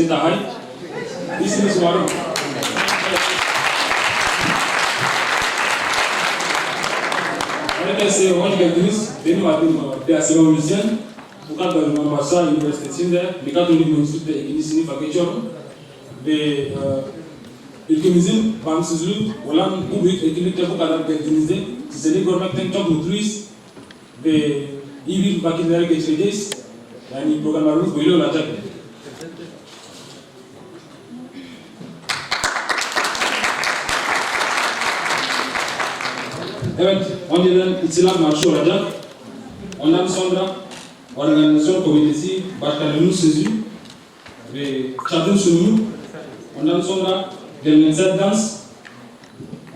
tahay ismi suwaro Esse é onde que diz, tem uma teação musiciana, o canto de uma massa universitária, de canto de um instituto de inicio faculdade, de economia, vamos dizer, o lá público equilíbrio para cada organização, se ele governa tem top nutriz, de ir para aquele área que diz, yani programa ruf boleh lah cak. Evet, önceden İslam marşı olacak. Ondan sonra organizasyon komitesi başkanının sözü ve kadın sunumu. Ondan sonra geleneksel dans.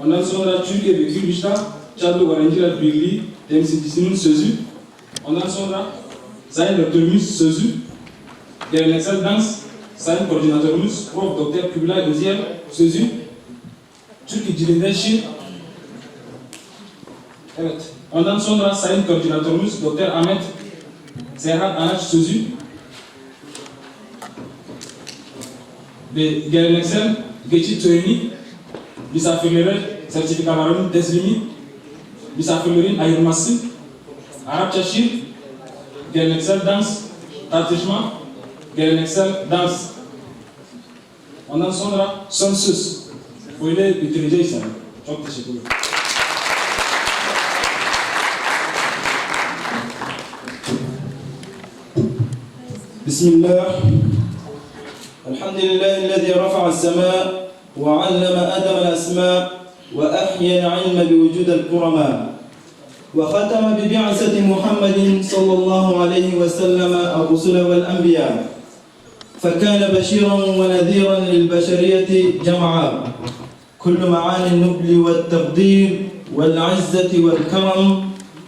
Ondan sonra Türkiye ve Kürdistan Çadlı Öğrenciler Birliği temsilcisinin sözü. Ondan sonra Sayın Rektörümüz sözü. Geleneksel dans Sayın Koordinatörümüz Prof. Dr. Kübülay Öziyer sözü. Türk İncil'inden şiir. Evet. Ondan sonra Sayın Koordinatörümüz Dr. Ahmet Serhat Anaç sözü ve geleneksel geçit töreni, misafirlere sertifikalarının teslimi, misafirlerin ayrılması, Arapça şiir, geleneksel dans, tartışma, geleneksel dans. Ondan sonra son söz. Böyle bitireceğiz yani. Çok teşekkür ederim. بسم الله الحمد لله الذي رفع السماء وعلم آدم الأسماء وأحيا العلم بوجود الكرماء وختم ببعثة محمد صلى الله عليه وسلم الرسل والأنبياء فكان بشيرا ونذيرا للبشرية جمعا كل معاني النبل والتقدير والعزة والكرم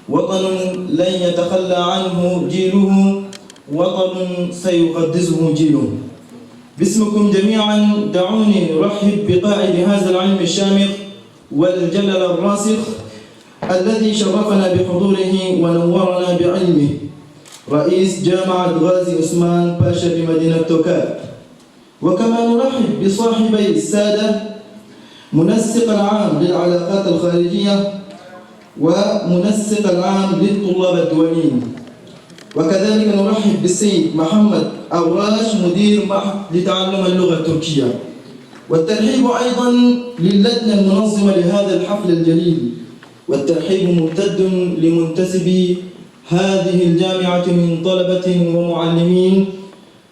وطن لن يتخلى عنه جيله وطن سيقدسه جيله باسمكم جميعا دعوني نرحب بقائد هذا العلم الشامخ والجلل الراسخ الذي شرفنا بحضوره ونورنا بعلمه رئيس جامعة غازي عثمان باشا بمدينة توكاد وكما نرحب بصاحبي السادة منسق العام للعلاقات الخارجية ومنسق العام للطلاب الدوليين وكذلك نرحب بالسيد محمد أوراش مدير معهد لتعلم اللغة التركية والترحيب أيضا للجنة المنظمة لهذا الحفل الجليل والترحيب ممتد لمنتسبي هذه الجامعة من طلبة ومعلمين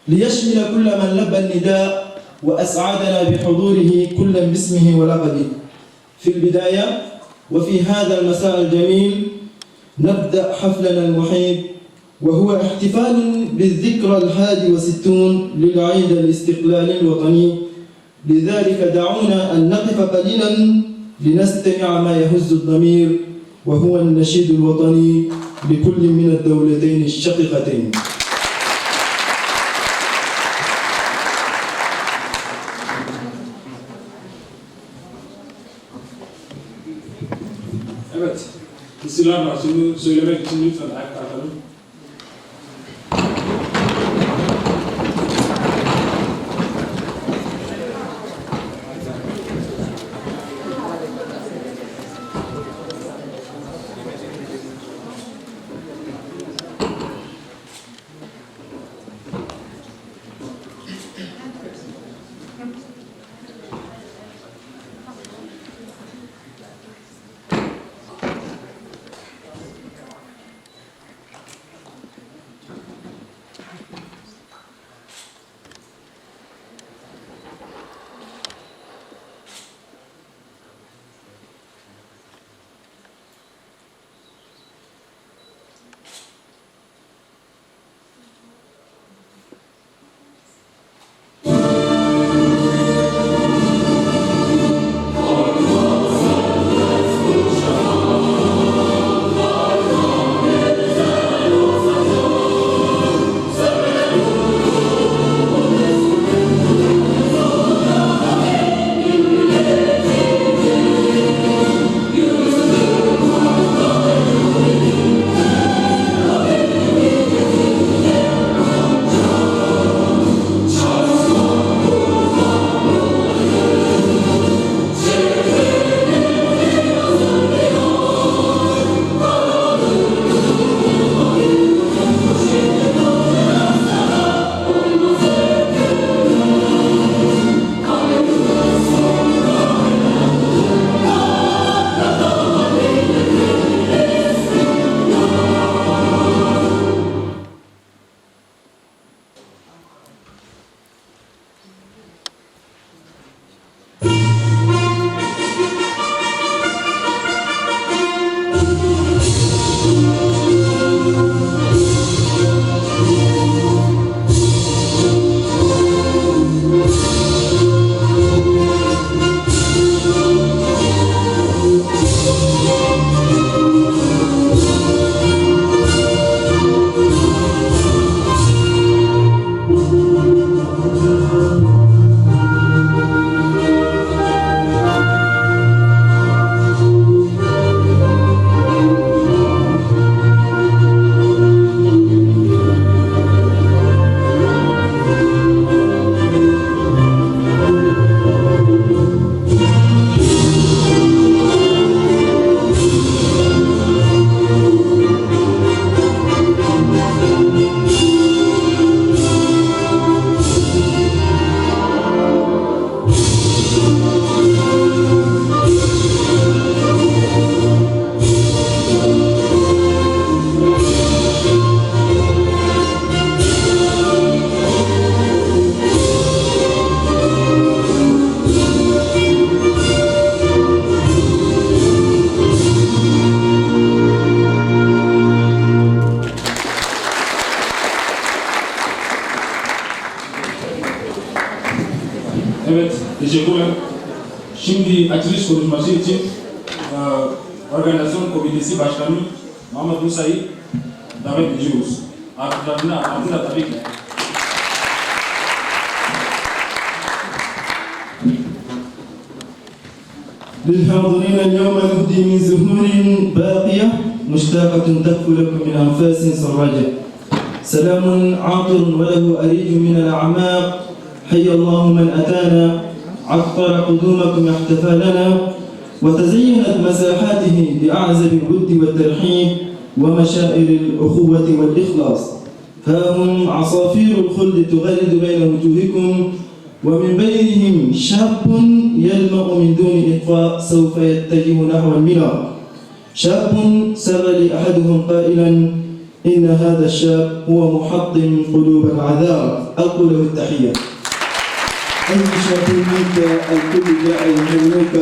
ليشمل كل من لبى النداء وأسعدنا بحضوره كلا باسمه ولقبه. في البداية وفي هذا المساء الجميل نبدأ حفلنا المحيط وهو احتفال بالذكرى 61 للعيد الاستقلالي الوطني لذلك دعونا أن نقف قليلا لنستمع ما يهز الضمير وهو النشيد الوطني لكل من الدولتين الشقيقتين. Evet, İstiklal Marşı'nı söylemek için lütfen ayakta kalkalım. Jekula, Shimdi Actrice Kourumasi, Organisation Community Bachami, Mohamed Moussaï, David Djouz, Abdullah Tabik. للحاضرين اليوم نهدي من زهور باقية مشتاقة تهفو لكم من أنفاس سراجة. سلام عاطر وله أريج من الأعماق. حي الله من أتانا، عطر قدومكم احتفى لنا، وتزينت مساحاته بأعزب الود والترحيب ومشاعر الأخوة والإخلاص. ها هم عصافير الخلد تغرد بين وجوهكم، ومن بينهم شاب يلمع من دون إطفاء سوف يتجه نحو المنى. شاب سر لي أحدهم قائلا إن هذا الشاب هو محطم قلوب العذاب. أقول له التحية. أي شاب منك الكل جاء يهنئك،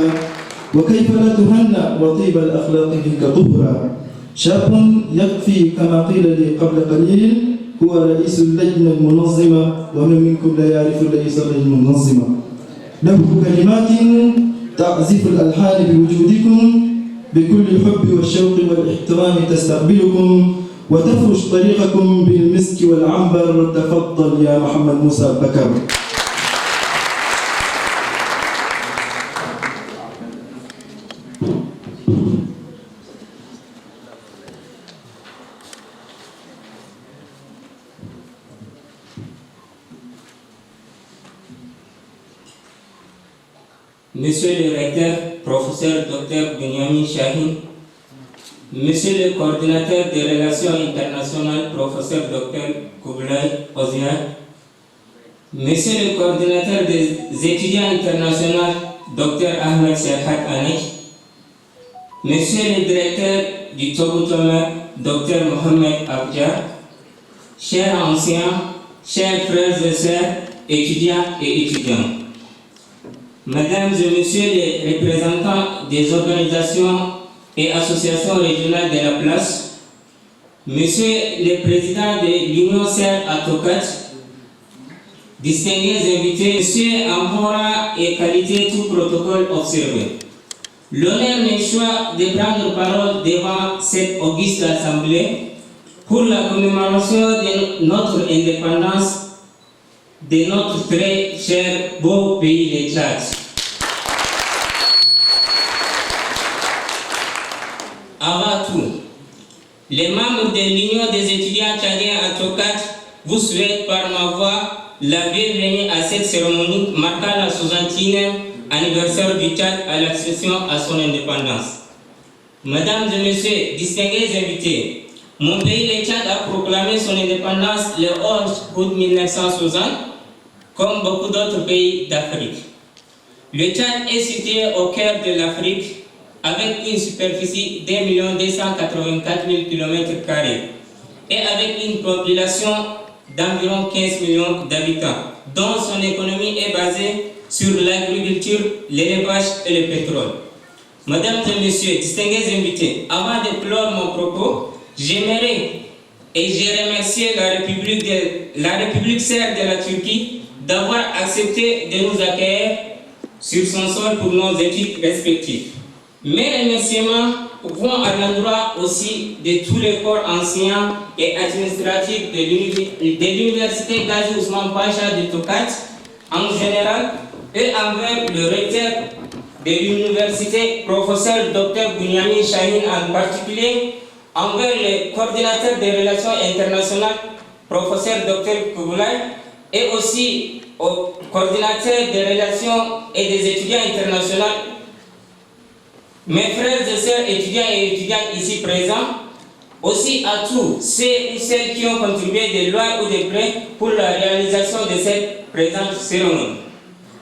وكيف لا تهنأ وطيب الأخلاق منك طهرا. شاب يكفي كما قيل لي قبل قليل هو رئيس اللجنة المنظمة، ومن منكم لا يعرف رئيس اللجنة المنظمة. له كلمات تعزف الألحان بوجودكم، بكل الحب والشوق والاحترام تستقبلكم وتفرش طريقكم بالمسك والعنبر. تفضل يا محمد موسى بكر. Monsieur le recteur, professeur Dr Benyamin Shahin, Monsieur le coordinateur des relations internationales, professeur Dr Kublai Ozian, Monsieur le coordinateur des étudiants internationaux, Dr Ahmed Serhat Anej, Monsieur le directeur du Togo-Tomer, Dr Mohamed Abdjar, chers anciens, chers frères et sœurs, étudiants et étudiants, Mesdames et Messieurs les représentants des organisations et associations régionales de la place, Monsieur le Président de l'Union Serre à Tokat, distingués invités, Monsieur Ambora et qualité tout protocole observé. L'honneur me choisit de prendre parole devant cette auguste assemblée pour la commémoration de notre indépendance de notre très cher beau pays, le Tchad. Avant tout, les membres de l'Union des étudiants tchadiens à Tokat vous souhaitent par ma voix la bienvenue à cette cérémonie marquant la 60e anniversaire du Tchad à l'accession à son indépendance. Mesdames et Messieurs, distingués invités, mon pays, le Tchad, a proclamé son indépendance le 11 août 1960, comme beaucoup d'autres pays d'Afrique. Le Tchad est situé au cœur de l'Afrique, avec une superficie d'1 284 000 km² et avec une population d'environ 15 millions d'habitants, dont son économie est basée sur l'agriculture, l'élevage et le pétrole. Mesdames et Messieurs, distingués invités, avant de clore mon propos, j'aimerais et je remercie la République serbe de la Turquie d'avoir accepté de nous accueillir sur son sol pour nos études respectives. Mes remerciements vont à l'endroit aussi de tous les corps enseignants et administratifs de l'université Gazi Ousmane Pacha de Tokat en général et envers le recteur de l'université, professeur Dr Benyamin Shahin en particulier, envers le coordinateur des relations internationales, professeur Dr Kublai, et aussi au coordinateur des relations et des étudiants internationaux, mes frères et sœurs étudiants et étudiantes ici présents, aussi à tous ceux ou celles qui ont contribué de loin ou de près pour la réalisation de cette présente cérémonie.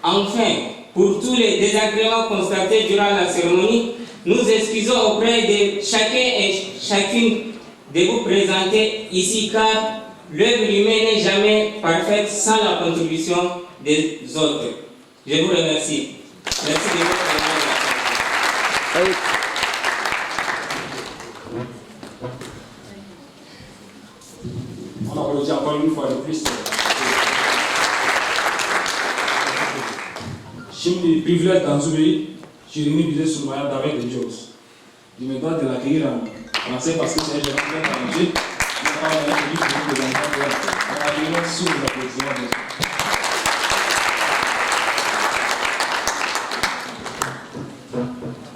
Enfin, pour tous les désagréments constatés durant la cérémonie, nous excusons auprès de chacun et chacune de vous présenter ici car l'œuvre humaine n'est jamais parfaite sans la contribution des autres. Je vous remercie. Merci de votre attention. On applaudit encore une fois de plus. J'ai privilège dans ce pays, je suis réuni sur le moyen d'avec les jobs. Je me dois de l'accueillir en français parce que c'est un gérant très talentueux. Je ne parle pas de lui pour les enfants. On a accueilli sous l'applaudissement.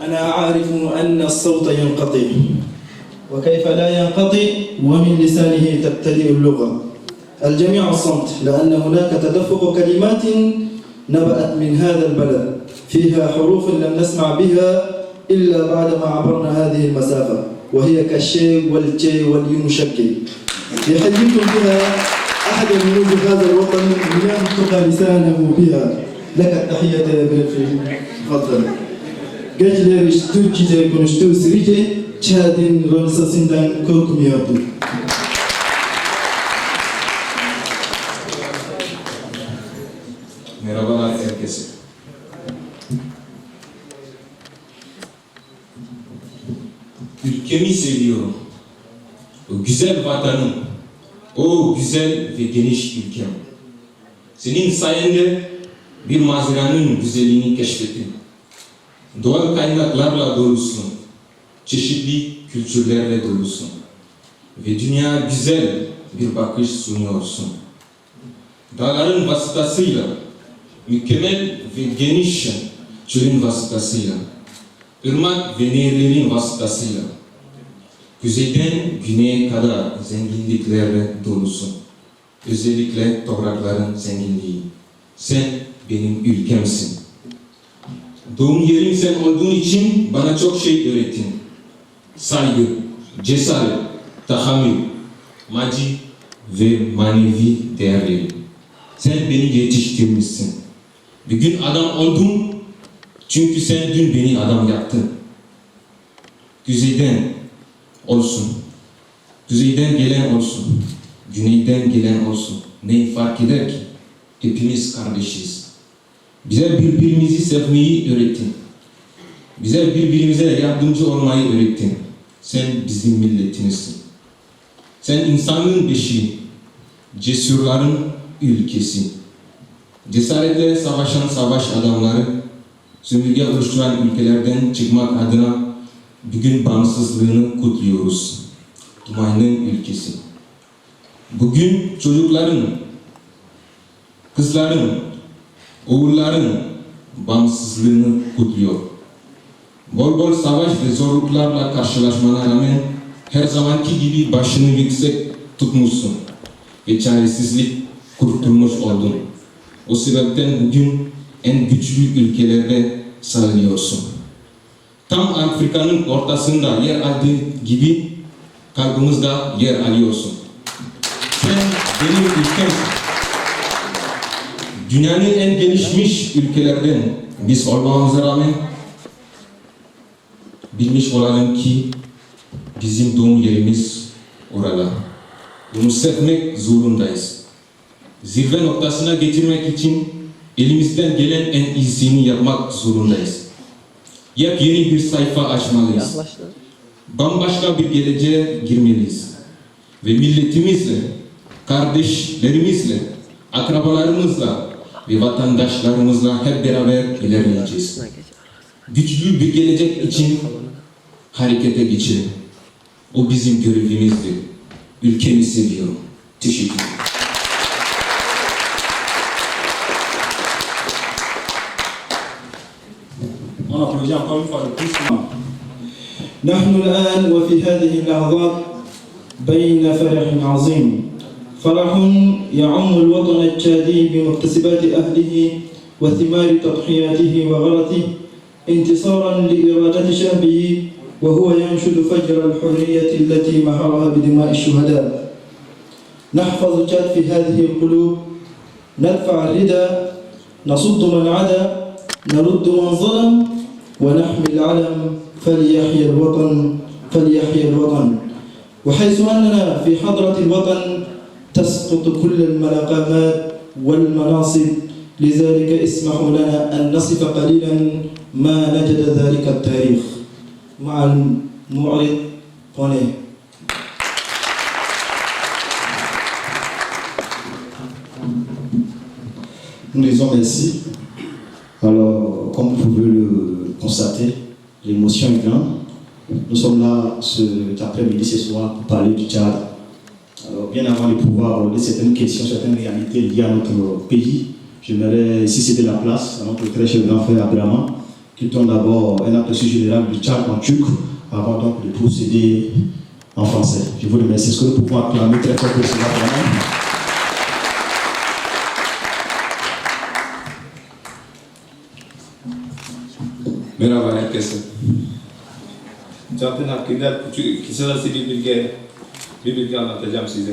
أنا أعرف أن الصوت ينقطع وكيف لا ينقطع ومن لسانه تبتدئ اللغة. الجميع الصمت لأن هناك تدفق كلمات نبأت من هذا البلد فيها حروف لم نسمع بها إلا بعدما عبرنا هذه المسافة وهي كالشي والتي واليونشكي يحييكم بها أحد ملوك هذا الوطن ينطق لسانه بها. لك التحية يا بلفي. تفضل. Gençler Türkçe konuştuğu sürece Çad'ın Rönesans'ından korkmuyordu. Merhabalar herkese. Ülkemi seviyorum. O güzel vatanım. O güzel ve geniş ülkem. Senin sayende bir manzaranın güzelliğini keşfettim. Doğal kaynaklarla dolusun. Çeşitli kültürlerle dolusun. Ve dünya güzel bir bakış sunuyorsun. Dağların vasıtasıyla, mükemmel ve geniş çölün vasıtasıyla, ırmak ve nehirlerin vasıtasıyla, kuzeyden güneye kadar zenginliklerle dolusun. Özellikle toprakların zenginliği. Sen benim ülkemsin. Doğum yerim sen olduğun için bana çok şey öğrettin. Saygı, cesaret, tahammül, maddi ve manevi değerleri. Sen beni yetiştirmişsin. Bir gün adam oldum çünkü sen dün beni adam yaptın. Kuzeyden olsun, kuzeyden gelen olsun, güneyden gelen olsun. Ne fark eder ki? Hepimiz kardeşiz. Bize birbirimizi sevmeyi öğrettin. Bize birbirimize yardımcı olmayı öğrettin. Sen bizim milletimizsin. Sen insanlığın beşiği, cesurların ülkesi. Cesaretle savaşan savaş adamları, sömürge oluşturan ülkelerden çıkmak adına bugün bağımsızlığını kutluyoruz. Dumanın ülkesi. Bugün çocukların, kızların, oğulların bağımsızlığını kutluyor. Bol bol savaş ve zorluklarla karşılaşmana rağmen her zamanki gibi başını yüksek tutmuşsun ve çaresizlik kurtulmuş oldun. O sebepten bugün en güçlü ülkelerde sayılıyorsun. Tam Afrika'nın ortasında yer aldığı gibi kalbimizde yer alıyorsun. Sen benim ülkemsin. Dünyanın en gelişmiş ülkelerden biz olmamıza rağmen bilmiş olalım ki bizim doğum yerimiz orada. Bunu sevmek zorundayız. Zirve noktasına getirmek için elimizden gelen en iyisini yapmak zorundayız. Yepyeni bir sayfa açmalıyız. Bambaşka bir geleceğe girmeliyiz. Ve milletimizle, kardeşlerimizle, akrabalarımızla ve vatandaşlarımızla hep beraber ilerleyeceğiz. Güçlü bir gelecek için harekete geçelim. O bizim görevimizdir. Ülkemi seviyorum. Teşekkür ederim. On applaudit encore une fois le plus. نحن الآن وفي هذه اللحظات بين فرح عظيم. فرح يعم الوطن التشادي بمكتسبات أهله وثمار تضحياته وغرته انتصارا لإرادة شعبه وهو ينشد فجر الحرية التي مهرها بدماء الشهداء. نحفظ تشاد في هذه القلوب، نرفع الردى، نصد من عدا، نرد من ظلم، ونحمي العلم. فليحيى الوطن، فليحيى الوطن. وحيث أننا في حضرة الوطن تسقط كل المقامات والمناصب، لذلك اسمحوا لنا أن نصف قليلا ما نجد ذلك التاريخ. مع المعرض طوني. Nous disons merci. Alors, comme vous pouvez le constater, l'émotion est grande. Nous sommes là cet après-midi, ce soir, pour parler du Tchad. Alors, bien avant de pouvoir aborder certaines questions, certaines réalités liées à notre pays, j'aimerais, si c'était la place, à notre très cher grand frère Abdraman, qu'il donne d'abord un aperçu général du Tchad en turc, avant donc de procéder en français. Je vous remercie. Est-ce que nous pouvons acclamer très fort pour cela vraiment? Merhaba herkese. Çat'ın hakkında kısa bir bilgi anlatacağım size.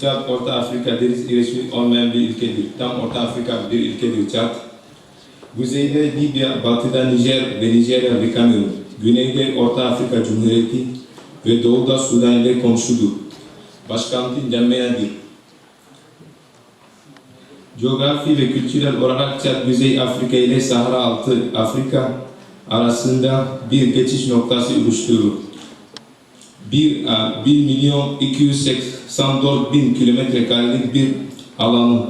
Çat, Orta Afrika deniz erişimi olmayan bir ülkedir. Tam Orta Afrika bir ülkedir Çat. Kuzeyde Libya, batıda Nijer ve Nijerya ve Kamerun, güneyde Orta Afrika Cumhuriyeti ve doğuda Sudan ile komşudur. Başkenti N'Djamena''dir. Coğrafi ve kültürel olarak Çat, Kuzey Afrika ile Sahra Altı Afrika arasında bir geçiş noktası oluşturur. 1.284.000 kilometre karelik bir alanı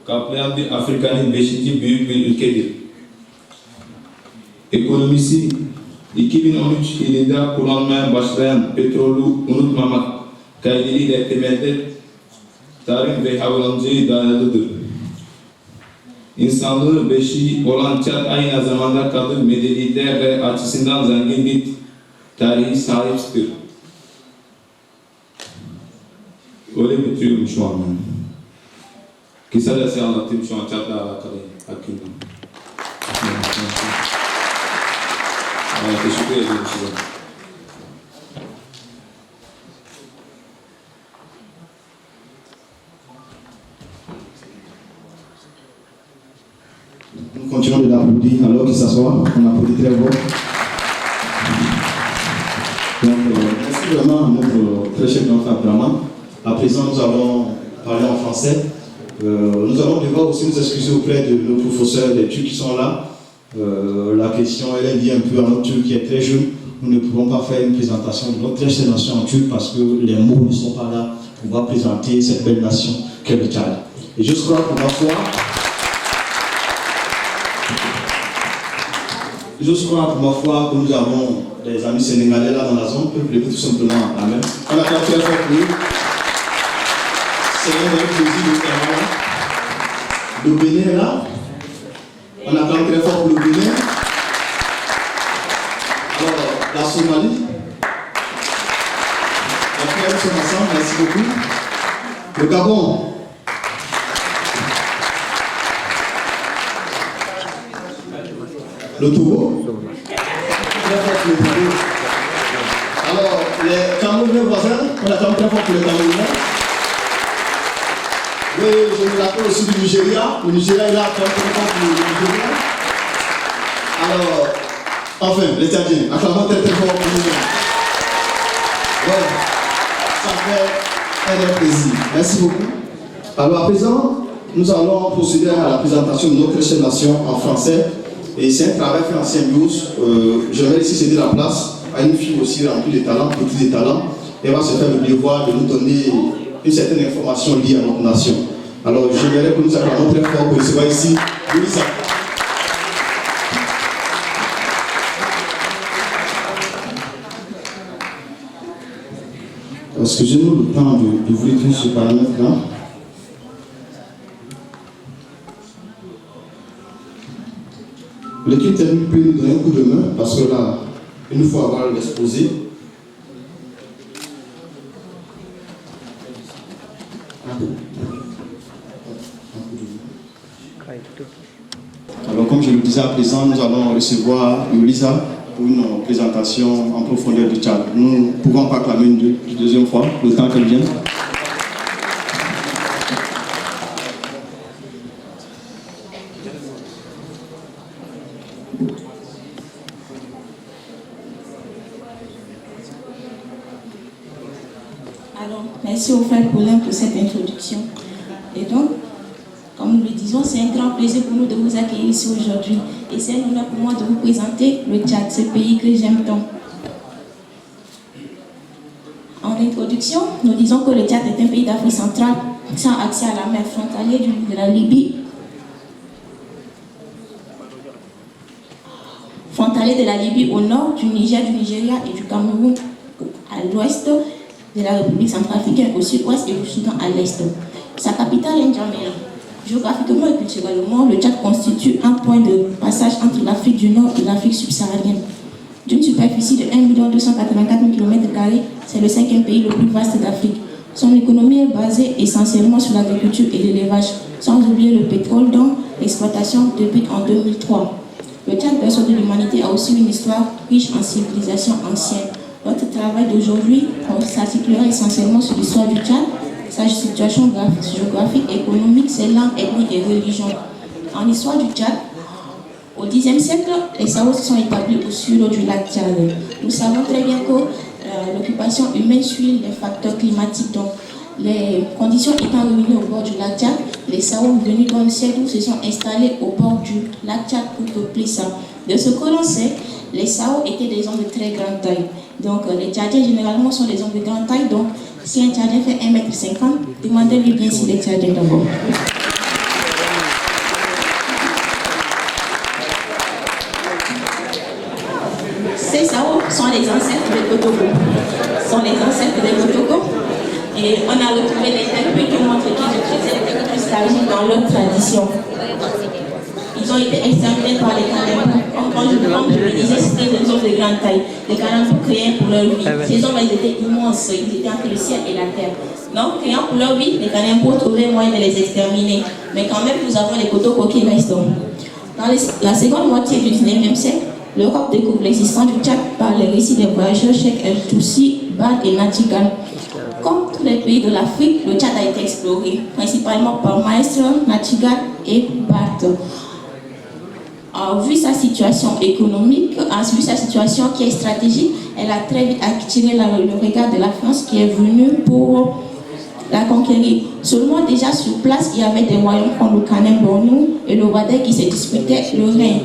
kaplayan bir Afrika'nın 5. büyük bir ülkedir. Ekonomisi 2013 yılında kullanmaya başlayan petrolü unutmamak kaydıyla temelde tarım ve hayvancılığa dayalıdır. İnsanlığı beşiği olan Çat aynı zamanda kadın medeniyetler ve açısından zengin bir tarihi sahiptir. Öyle bitiriyorum şu an ben. Kısacası anlattım şu an Çat'la alakalı hakkında. Teşekkür ederim size. Nous continuons de l'applaudir alors qu'il s'assoit. On applaudit très fort. Donc, merci vraiment à notre très cher grand frère Abdraman. À présent, nous allons parler en français. Nous allons devoir aussi nous excuser auprès de nos professeurs, les Turcs qui sont là. La question, elle est liée un peu à notre Turc qui est très jeune. Nous ne pouvons pas faire une présentation de notre très chère nation en Turc parce que les mots ne sont pas là pour pouvoir présenter cette belle nation qu'est le Tchad. Et je crois pour ma foi, que nous avons des amis sénégalais là dans la zone, peuvent lever tout simplement la main. On a fait très fort pour eux. C'est un vrai plaisir de faire là. Le Bénin est là. On a fait très fort pour le Bénin. Alors, la Somalie. Les frères sont ensemble, merci beaucoup. Le Gabon. Le Togo. Alors, les Camerounais voisins, on attend très fort pour les Camerounais. Oui, je me rappelle aussi du Nigeria. Le Nigeria est là, très fort pour le Nigeria. Alors, enfin, les Tchadiens, acclamons très fort pour nous. Ouais, ça fait un plaisir. Merci beaucoup. Alors, à présent, nous allons procéder à la présentation de notre chère nation en français. Et c'est un travail fait en symbiose. J'aimerais ici céder la place à une fille aussi remplie de talents, petite de talents. Elle va se faire le devoir de nous donner une certaine information liée à notre nation. Alors j'aimerais que nous acclamons très fort pour recevoir ici Louisa. Excusez-nous le temps d'ouvrir tout ce paramètre-là. L'équipe technique peut nous donner un coup de main parce que là, il nous faut avoir l'exposé. Alors, comme je le disais à présent, nous allons recevoir Yolisa pour une présentation en profondeur du Tchad. Nous ne pouvons pas clamer une deuxième fois, le temps qu'elle vienne. Alors, merci au frère Paulin pour cette introduction. Et donc, comme nous le disons, c'est un grand plaisir pour nous de vous accueillir ici aujourd'hui. Et c'est un honneur pour moi de vous présenter le Tchad, ce pays que j'aime tant. En introduction, nous disons que le Tchad est un pays d'Afrique centrale sans accès à la mer, frontalier de la Libye vallée de la Libye au nord, du Niger, du Nigeria et du Cameroun à l'ouest, de la République centrafricaine au sud-ouest et du Soudan à l'est. Sa capitale est N'Djamena. Géographiquement et culturellement, le Tchad constitue un point de passage entre l'Afrique du Nord et l'Afrique subsaharienne. D'une superficie de 1 284 000 km², c'est le 5e pays le plus vaste d'Afrique. Son économie est basée essentiellement sur l'agriculture et l'élevage, sans oublier le pétrole dont l'exploitation débute en 2003. Le Tchad, berceau de l'humanité, a aussi une histoire riche en civilisations anciennes. Notre travail d'aujourd'hui s'articulera essentiellement sur l'histoire du Tchad, sa situation géographique, économique, ses langues, ethnies et religions. En histoire du Tchad, au Xe siècle, les Sao se sont établis au sud du lac Tchad. Nous savons très bien que l'occupation humaine suit les facteurs climatiques. Donc, les conditions étant réunies au bord du lac Tchad, les Sao venus dans le ciel se sont installés au bord du lac Tchad pour peupler ça. De ce que l'on sait, les Sao étaient des hommes de très grande taille. Donc, les Tchadiens généralement sont des hommes de grande taille. Donc, si un Tchadien fait 1,50 m, demandez-lui bien s'il est Tchadien d'abord. Ces Sao sont les ancêtres des Kotoko. Et on a retrouvé des techniques qui montrent qu'ils utilisaient des techniques stagiques dans leur tradition. Ils ont été exterminés par les Kanempo. Comme je le disais, c'était des hommes de grande taille. Les Kanempo créaient pour leur vie. Ces hommes, ils étaient immenses. Ils étaient entre le ciel et la terre. Donc, créant pour leur vie, les Kanempo trouvaient moyen de les exterminer. Mais quand même, nous avons les Kotoko qui restent. Dans la seconde moitié du 19e siècle, l'Europe découvre l'existence du Tchad par les récits des voyageurs Cheikh El Toussi, Bad et Natigal. Comme tous les pays de l'Afrique, le Tchad a été exploré, principalement par Maestre, Natigal et Bad. Vu sa situation économique, vu sa situation qui est stratégique, elle a très vite attiré le regard de la France qui est venue pour la conquérir. Seulement déjà sur place, il y avait des royaumes comme le Kanem-Bornou et le Wadai qui se disputaient le règne.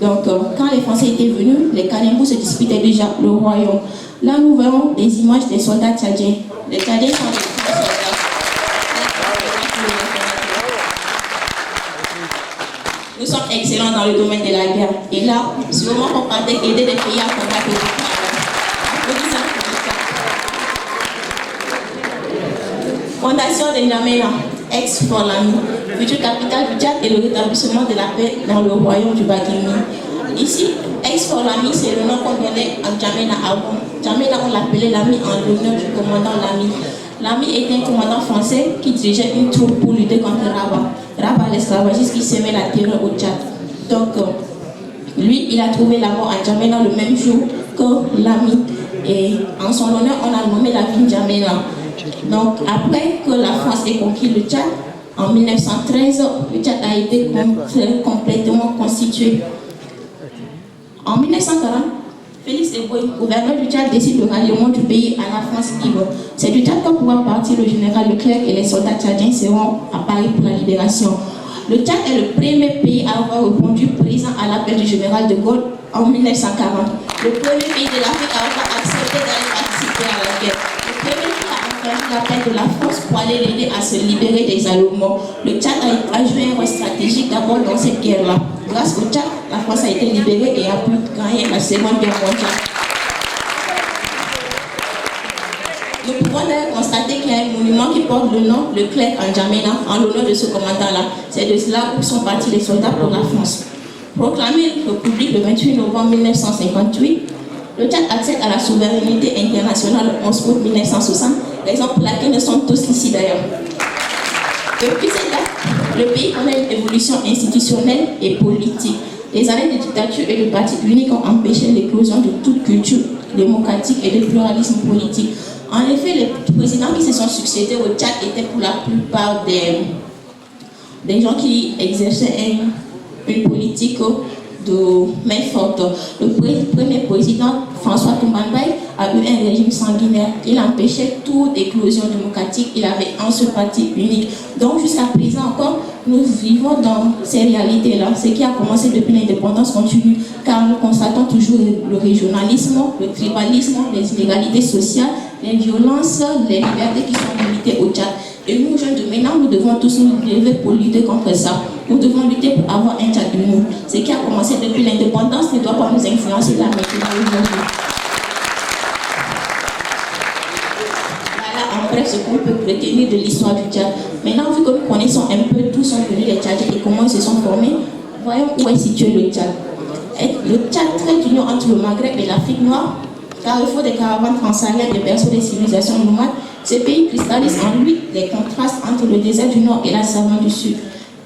Donc, quand les Français étaient venus, les Kanembo se disputaient déjà le royaume. Là, nous verrons des images des soldats tchadiens. Les Tchadiens sont des grands soldats. Nous sommes excellents dans le domaine de la guerre. Et là, sûrement, on partait aider les pays à combattre le Fondation de N'Djamena, ex-Fort-Lamy, future capitale du Tchad et le rétablissement de la paix dans le royaume du Baguigny. Ici, ex-Fort-Lamy, c'est le nom qu'on donnait à N'Djamena avant. N'Djamena, on l'appelait Lamy en l'honneur du commandant Lamy. Lamy était un commandant français qui dirigeait une troupe pour lutter contre Rabat. Rabat, l'esclavagiste qui semait la terreur au Tchad. Donc, lui, il a trouvé la mort à N'Djamena le même jour que Lamy. Et en son honneur, on a nommé la ville N'Djamena. Donc, après que la France ait conquis le Tchad, en 1913, le Tchad a été complètement constitué. En 1940, Félix Eboy, gouverneur du Tchad, décide le ralliement du pays à la France libre. C'est du Tchad qu'en pouvoir partir le général Leclerc et les soldats tchadiens seront à Paris pour la libération. Le Tchad est le premier pays à avoir répondu présent à l'appel du général de Gaulle en 1940. Le premier pays de l'Afrique à avoir accepté d'aller participer à la guerre. Le premier pays à encourager l'appel de la France pour aller l'aider à se libérer des Allemands. Le Tchad a joué un rôle stratégique d'abord dans cette guerre-là. Grâce au Tchad, la France a été libérée et a pu gagner la Seconde Guerre mondiale. Nous pouvons d'ailleurs constater qu'il y a un monument qui porte le nom Leclerc en N'Djamena en l'honneur de ce commandant-là. C'est de cela où sont partis les soldats pour la France. Proclamé république le 28 novembre 1958, le Tchad accède à la souveraineté internationale le 11 août 1960, raison pour laquelle nous sommes tous ici d'ailleurs. Depuis cette date, le pays connaît une évolution institutionnelle et politique. Les années de dictature et de parti unique ont empêché l'éclosion de toute culture démocratique et de pluralisme politique. En effet, les présidents qui se sont succédés au Tchad étaient pour la plupart des gens qui exerçaient une politique de main forte. Le premier président, François Toumbanbaye, a eu un régime sanguinaire. Il empêchait toute éclosion démocratique. Il avait un seul parti unique. Donc jusqu'à présent encore, nous vivons dans ces réalités-là. Ce qui a commencé depuis l'indépendance continue, car nous constatons toujours le régionalisme, le tribalisme, les inégalités sociales, les violences, les libertés qui sont limitées au Tchad. Et nous, jeunes de maintenant, nous devons tous nous lever pour lutter contre ça. Nous devons lutter pour avoir un Tchad de nous. Ce qui a commencé depuis l'indépendance ne doit pas nous influencer là maintenant aujourd'hui. Voilà en bref ce qu'on peut retenir de l'histoire du Tchad. Maintenant, vu que nous connaissons un peu d'où sont venus les Tchadiens et comment ils se sont formés, voyons où est situé le Tchad. Le Tchad traite l'union entre le Maghreb et l'Afrique noire, car il faut des caravanes transsahariennes de berceaux des civilisations nomades. Ce pays cristallise en lui les contrastes entre le désert du Nord et la savane du Sud.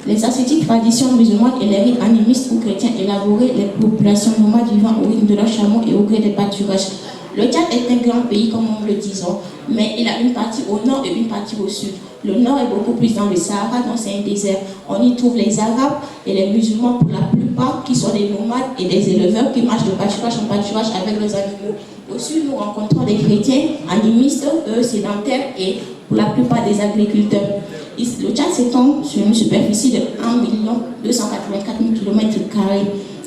Les ascétiques traditions musulmanes et les rites animistes ou chrétiens élaborés les populations nomades vivant au rythme de leur chameau et au gré des pâturages. Le Tchad est un grand pays, comme nous le disons, mais il a une partie au nord et une partie au sud. Le nord est beaucoup plus dans le Sahara, donc c'est un désert. On y trouve les Arabes et les musulmans pour la plupart, qui sont des nomades et des éleveurs qui marchent de pâturage en pâturage avec leurs animaux. Au sud, nous rencontrons des chrétiens animistes, eux sédentaires, et pour la plupart des agriculteurs. Le Tchad s'étend sur une superficie de 1 284 000 km².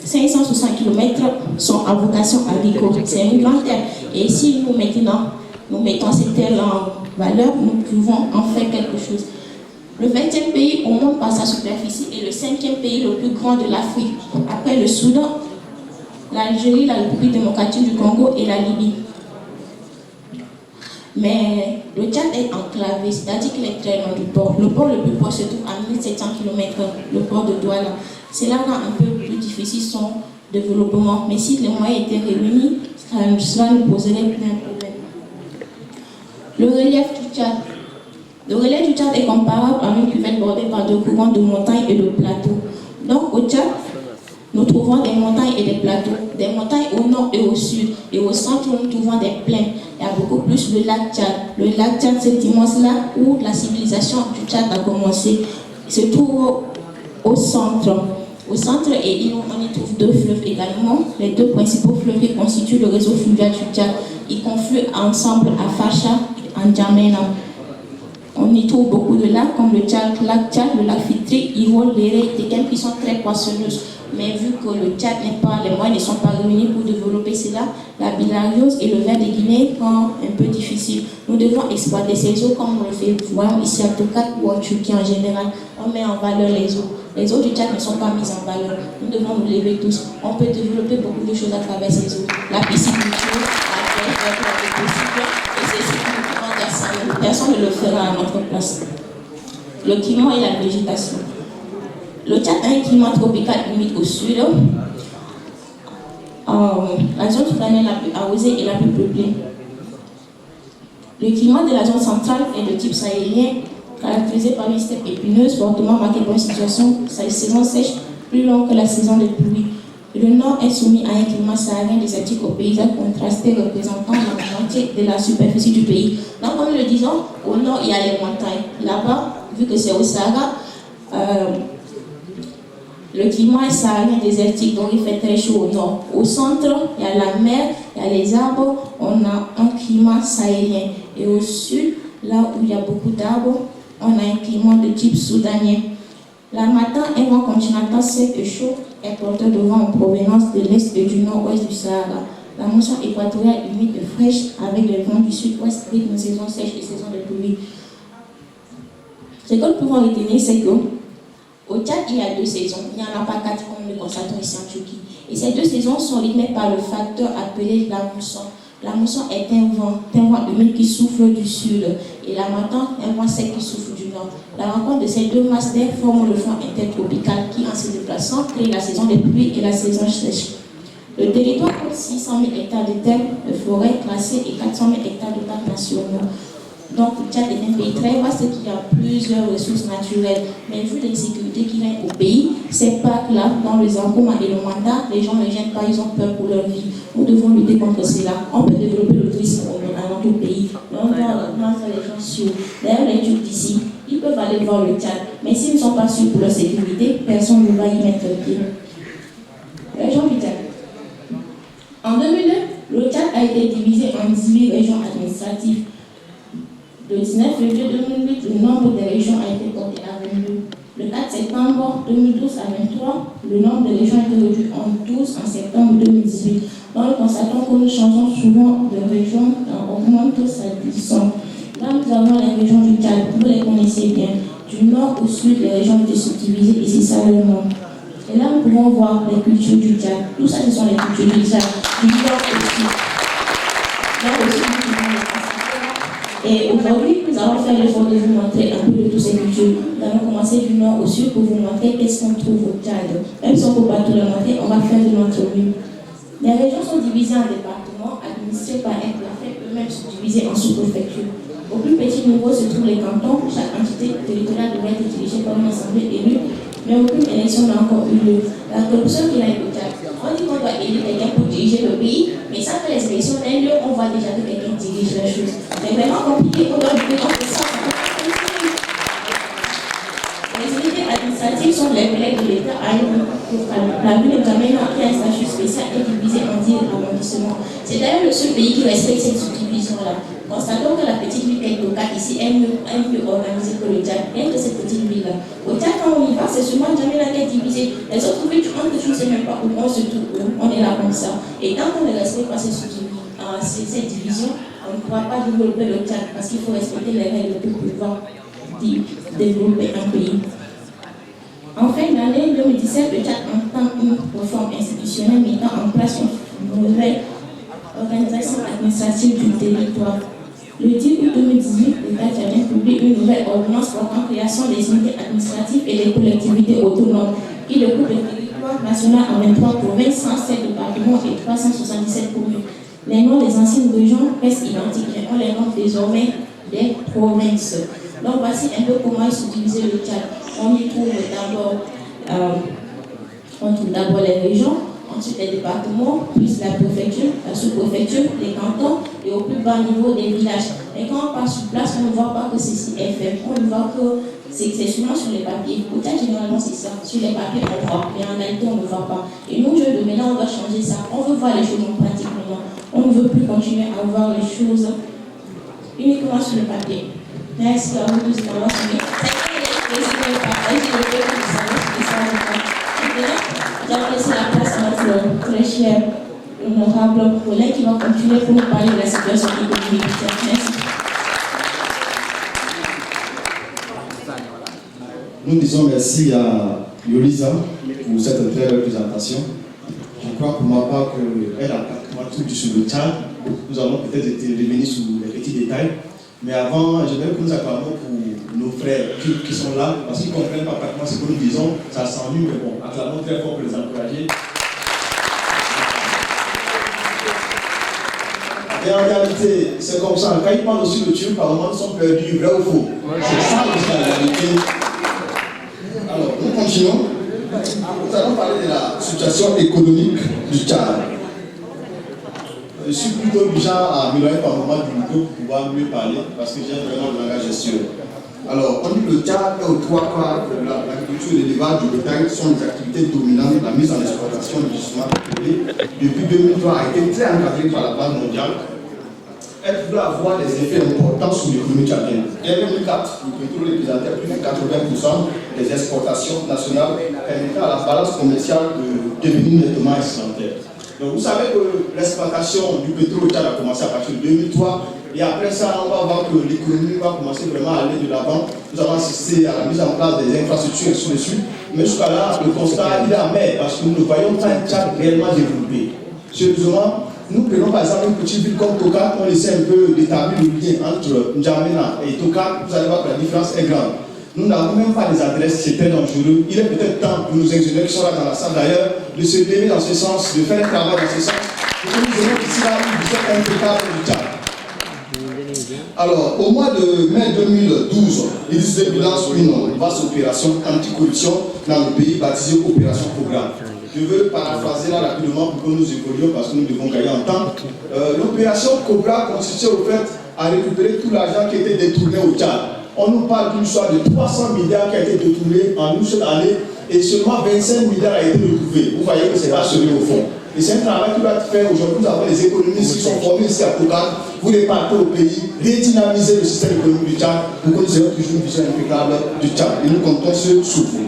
560 km sont à vocation agricole. C'est une grande terre. Et si nous mettons cette terre en valeur, nous pouvons en faire quelque chose. Le 20e pays au monde par sa superficie est le 5e pays le plus grand de l'Afrique, après le Soudan, l'Algérie, la République démocratique du Congo et la Libye. Mais le Tchad est enclavé, c'est-à-dire qu'il est très loin du port. Le port le plus proche se trouve à 1700 km, le port de Douala. Cela rend un peu plus difficile son développement, mais si les moyens étaient réunis, cela ne poserait plus un problème. Le relief du Tchad. Le relief du Tchad est comparable à une cuvette bordée par deux courants de montagnes et de plateaux. Donc au Tchad, nous trouvons des montagnes et des plateaux, des montagnes au nord et au sud, et au centre nous trouvons des plaines. Il y a beaucoup plus le lac Tchad. Le lac Tchad, c'est immense lac où la civilisation du Tchad a commencé. Il se trouve au centre. Au centre, et on y trouve deux fleuves également. Les deux principaux fleuves qui constituent le réseau fluvial du Tchad. Ils confluent ensemble à Facha et en Djamena. On y trouve beaucoup de lacs comme le lac Tchad, le lac Fitri, Irol, Léré, Tekem qui sont très poissonneuses. Mais vu que le Tchad les moyens ne sont pas réunis pour développer cela, la bilariose et le ver de Guinée sont un peu difficiles. Nous devons exploiter ces eaux comme on le fait ici à Tokat ou en Turquie en général. On met en valeur les eaux. Les eaux du Tchad ne sont pas mises en valeur. Nous devons nous lever tous. On peut développer beaucoup de choses à travers ces eaux. La pisciculture, la pêche, est possible. Et c'est ce que nous pouvons faire ça. Personne ne le fera à notre place. Le climat et la végétation. Le Tchad a un climat tropical humide au sud. La zone soudanaise la plus arrosée et la plus peuplée. Le climat de la zone centrale est de type sahélien, caractérisé par une steppe épineuse fortement marquée par une saison sèche plus longue que la saison des pluies. Le nord est soumis à un climat saharien désertique au paysage contrasté représentant la moitié de la superficie du pays. Donc, comme nous le disons, au nord il y a les montagnes. Là-bas, vu que c'est au Sahara, le climat est saharien désertique, donc il fait très chaud au nord. Au centre, il y a la mer, il y a les arbres, on a un climat sahélien. Et au sud, là où il y a beaucoup d'arbres, on a un climat de type soudanien. L'harmattan, un vent continental sec et chaud, est porteur de vent en provenance de l'est et du nord-ouest du Sahara. La mousson équatoriale humide et fraîche avec les vents du sud-ouest rythme saison sèche et saison de pluie. Ce que nous pouvons retenir, c'est que au Tchad, il y a 2 saisons. Il n'y en a pas 4 comme nous le constatons ici en Turquie. Et ces 2 saisons sont rythmées par le facteur appelé la mousson. La mousson est un vent humide qui souffle du sud et l'harmattan, un vent sec qui souffle du nord. La rencontre de ces 2 masses d'air forme le front intertropical qui, en se déplaçant, crée la saison des pluies et la saison sèche. Le territoire compte 600 000 hectares de terres, de forêts classées et 400 000 hectares de parcs nationaux. Donc, le Tchad est un pays très vaste qui a plusieurs ressources naturelles. Mais vu l'insécurité qui règne au pays, ces parcs-là, dans les encombrements et le mandat, les gens ne gênent pas, ils ont peur pour leur vie. Nous devons lutter contre cela. On peut développer le tourisme dans notre pays. On doit rendre les gens sûrs. D'ailleurs, les Turcs d'ici, ils peuvent aller voir le Tchad. Mais s'ils ne sont pas sûrs pour leur sécurité, personne ne va y mettre le pied. Région du Tchad. En 2009, le Tchad a été divisé en 18 régions administratives. Le 19 février 2008, le nombre des régions a été porté à 22. Le 4 septembre 2012 à 23, le nombre de régions a été réduit en 12 en septembre 2018. Donc, nous constatons que nous changeons souvent de région, on augmente sa division. Là, nous avons les régions du Tchad, vous les connaissez bien. Du nord au sud, les régions étaient subdivisées et c'est ça le nom. Et là, nous pouvons voir les cultures du Tchad. Tout ça, ce sont les cultures du Tchad, du nord au sud. Là aussi, nous pouvons les constater. Et aujourd'hui, nous allons faire l'effort de vous montrer un peu de toutes ces cultures. Nous allons commencer du nord au sud pour vous montrer qu'est-ce qu'on trouve au Tchad. Même si on ne peut pas tout le montrer, on va faire de notre mieux. Les régions sont divisées en départements, administrés par un préfet, eux-mêmes subdivisés en sous-préfectures. Au plus petit niveau se trouvent les cantons. Chaque entité territoriale devrait être dirigée par une assemblée élue, mais aucune élection n'a encore eu lieu. La corruption qui a été au Tchad. On dit qu'on doit élire quelqu'un pour diriger le pays, mais sans que les élections aient lieu, on voit déjà que quelqu'un dirige la chose. C'est vraiment compliqué, on doit lutter contre ça. Les unités administratives sont les collègues de l'État à la ville de N'Djamena, qui a un statut spécial, est divisée en 10 arrondissements. C'est d'ailleurs le seul pays qui respecte cette subdivision-là. Constatons que la petite ville Tokat ici est mieux organisée que le Tchad, rien que cette petite ville-là. Au Tchad, quand on y va, c'est seulement N'Djamena qui est divisée. Les autres villes, tu ne sais même pas où on se trouve, on est là comme ça. Et tant qu'on ne respecte pas cette division, on ne pourra pas développer le Tchad parce qu'il faut respecter les règles pour pouvoir développer un pays. En fin d'année 2017, le Tchad entend une réforme institutionnelle mettant en place une nouvelle organisation administrative du territoire. Le 10 août 2018, l'État tchadien publie une nouvelle ordonnance portant création des unités administratives et des collectivités autonomes qui découpent le territoire national en 23 provinces, 107 départements et 377 communes. Les noms des anciennes régions restent identiques, mais on les nomme désormais des provinces. Donc voici un peu comment est subdivisé le Tchad. On y trouve d'abord les régions, ensuite les départements, plus la préfecture, la sous-préfecture, les cantons et au plus bas niveau des villages. Et quand on passe sur place, on ne voit pas que ceci est fait. On voit que c'est seulement sur les papiers. Au Tchad, généralement, c'est ça. Sur les papiers, on voit, mais en réalité, on ne voit pas. Et nous, jeunes de maintenant, on doit changer ça. On veut voir les choses en pratique maintenant. On ne veut plus continuer à voir les choses uniquement sur le papier. Merci à vous tous d'avoir suivi. J'avais laissé la place à notre très cher honorable collègue qui va continuer pour nous parler de la situation économique. Merci. Nous disons merci à Yolisa pour cette très belle présentation. Je crois pour ma part qu'elle a pratiquement tout dit sur le Tchad. Nous allons peut-être revenir sur les petits détails. Mais avant, je vais que nous acclamons pour nos frères qui sont là, parce qu'ils ne comprennent pas pratiquement ce que nous disons, ça s'ennuie, mais bon, acclamons très fort pour les encourager. Et en réalité, c'est comme ça, quand ils parlent aussi de Dieu, par moment, ils sont perdus, vrai ou faux. C'est ça aussi la réalité. Alors, nous continuons. Nous allons parler de la situation économique du Tchad. Je suis plutôt du genre à m'éloigner par moment du micro pour pouvoir mieux parler parce que j'aime vraiment le langage gestuel. Alors, on dit que le Tchad est aux 3 quarts de l'agriculture et l'élevage du bétail sont les activités dominantes. La mise en exploitation du gisement pétrolier depuis 2003 a été très encadrée par la Banque mondiale. Elle pouvait avoir des effets importants sur l'économie tchadienne. Et en 2004, le pétrole représentait plus de 80% des exportations nationales permettant à la balance commerciale de devenir nettement excédentaire. Donc vous savez que l'exploitation du pétrole au Tchad a commencé à partir de 2003 et après ça on va voir que l'économie va commencer vraiment à aller de l'avant. Nous allons assister à la mise en place des infrastructures et sur dessus. Mais jusqu'à là, le constat il est amer parce que nous ne voyons pas un Tchad réellement développé. Sérieusement, nous prenons par exemple une petite ville comme Tokat, on essaie un peu d'établir le lien entre N'Djamena et Tokat, vous allez voir que la différence est grande. Nous n'avons même pas des adresses, c'est très dangereux. Il est peut-être temps pour nos ingénieurs qui sont là dans la salle d'ailleurs de se lever dans ce sens, de faire un travail dans ce sens, pour que nous ayons ici là une vision impeccable du Tchad. Alors, au mois de mai 2012, il se lance une vaste opération anticorruption dans le pays baptisée Opération Programme. Je veux paraphraser là rapidement pour que nous évoluions parce que nous devons gagner en temps. L'opération Cobra consistait au fait à récupérer tout l'argent qui était détourné au Tchad. On nous parle d'une histoire de 300 milliards qui a été détourné en une seule année et seulement 25 milliards a été retrouvé. Vous voyez que c'est pas celui au fond. Et c'est un travail qui doit être fait. Aujourd'hui, nous avons des économistes qui sont formés ici à Tokat. Vous les partez au pays, redynamiser le système économique du Tchad pour que nous ayons toujours une vision impeccable du Tchad. Et nous comptons ce sur vous.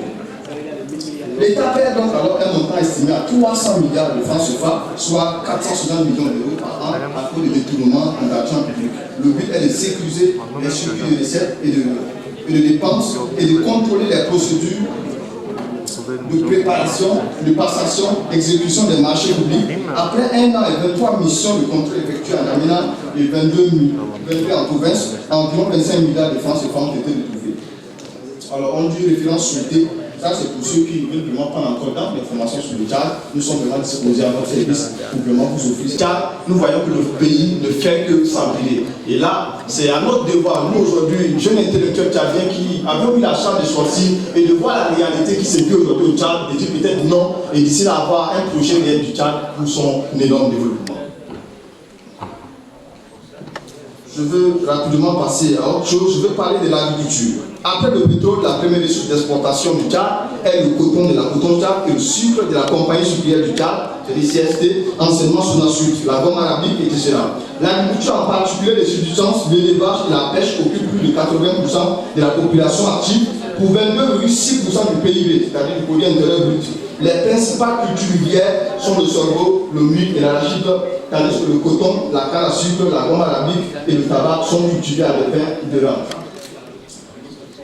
L'État perd donc alors un montant estimé à 300 milliards de francs CFA, soit 460 millions d'euros par an, à cause de détournement d'argent public. Le but est de sécuriser les circuits de recettes et de dépenses et de contrôler les procédures de préparation, de passation, d'exécution des marchés publics. Après 1 an et 23 missions de contrôle effectuées en Amina et 22 en province, environ 25 milliards de francs CFA ont été retrouvés. Alors, on dit référence souhaitée. Ça, c'est pour ceux qui veulent vraiment prendre encore d'informations sur le Tchad. Nous sommes vraiment disposés à votre service pour vraiment vous offrir. Tchad, nous voyons que le pays ne fait que s'empirer. Et là, c'est à notre devoir, nous aujourd'hui, jeunes intellectuels tchadiens qui avons eu la chance de sortir et de voir la réalité qui s'est vue aujourd'hui au Tchad, et dire peut-être non, et d'ici là avoir un projet réel du Tchad pour son énorme développement. Je veux rapidement passer à autre chose. Je veux parler de l'agriculture. Après le pétrole, la première ressource d'exportation du Tchad est le coton de la coton Tchad et le sucre de la compagnie sucrière du Tchad, c'est l'ICST, enseignement sur la suite, la gomme arabique, etc. L'agriculture, en particulier les subsistances, l'élevage et la pêche occupent plus de 80% de la population active pour 22,6% du PIB, c'est-à-dire du produit intérieur brut. Les principales cultures rivières sont le sorgho, le mil et l'arachide, tandis que le coton, la canne à sucre, la gomme arabique et le tabac sont cultivés à des fins de rente.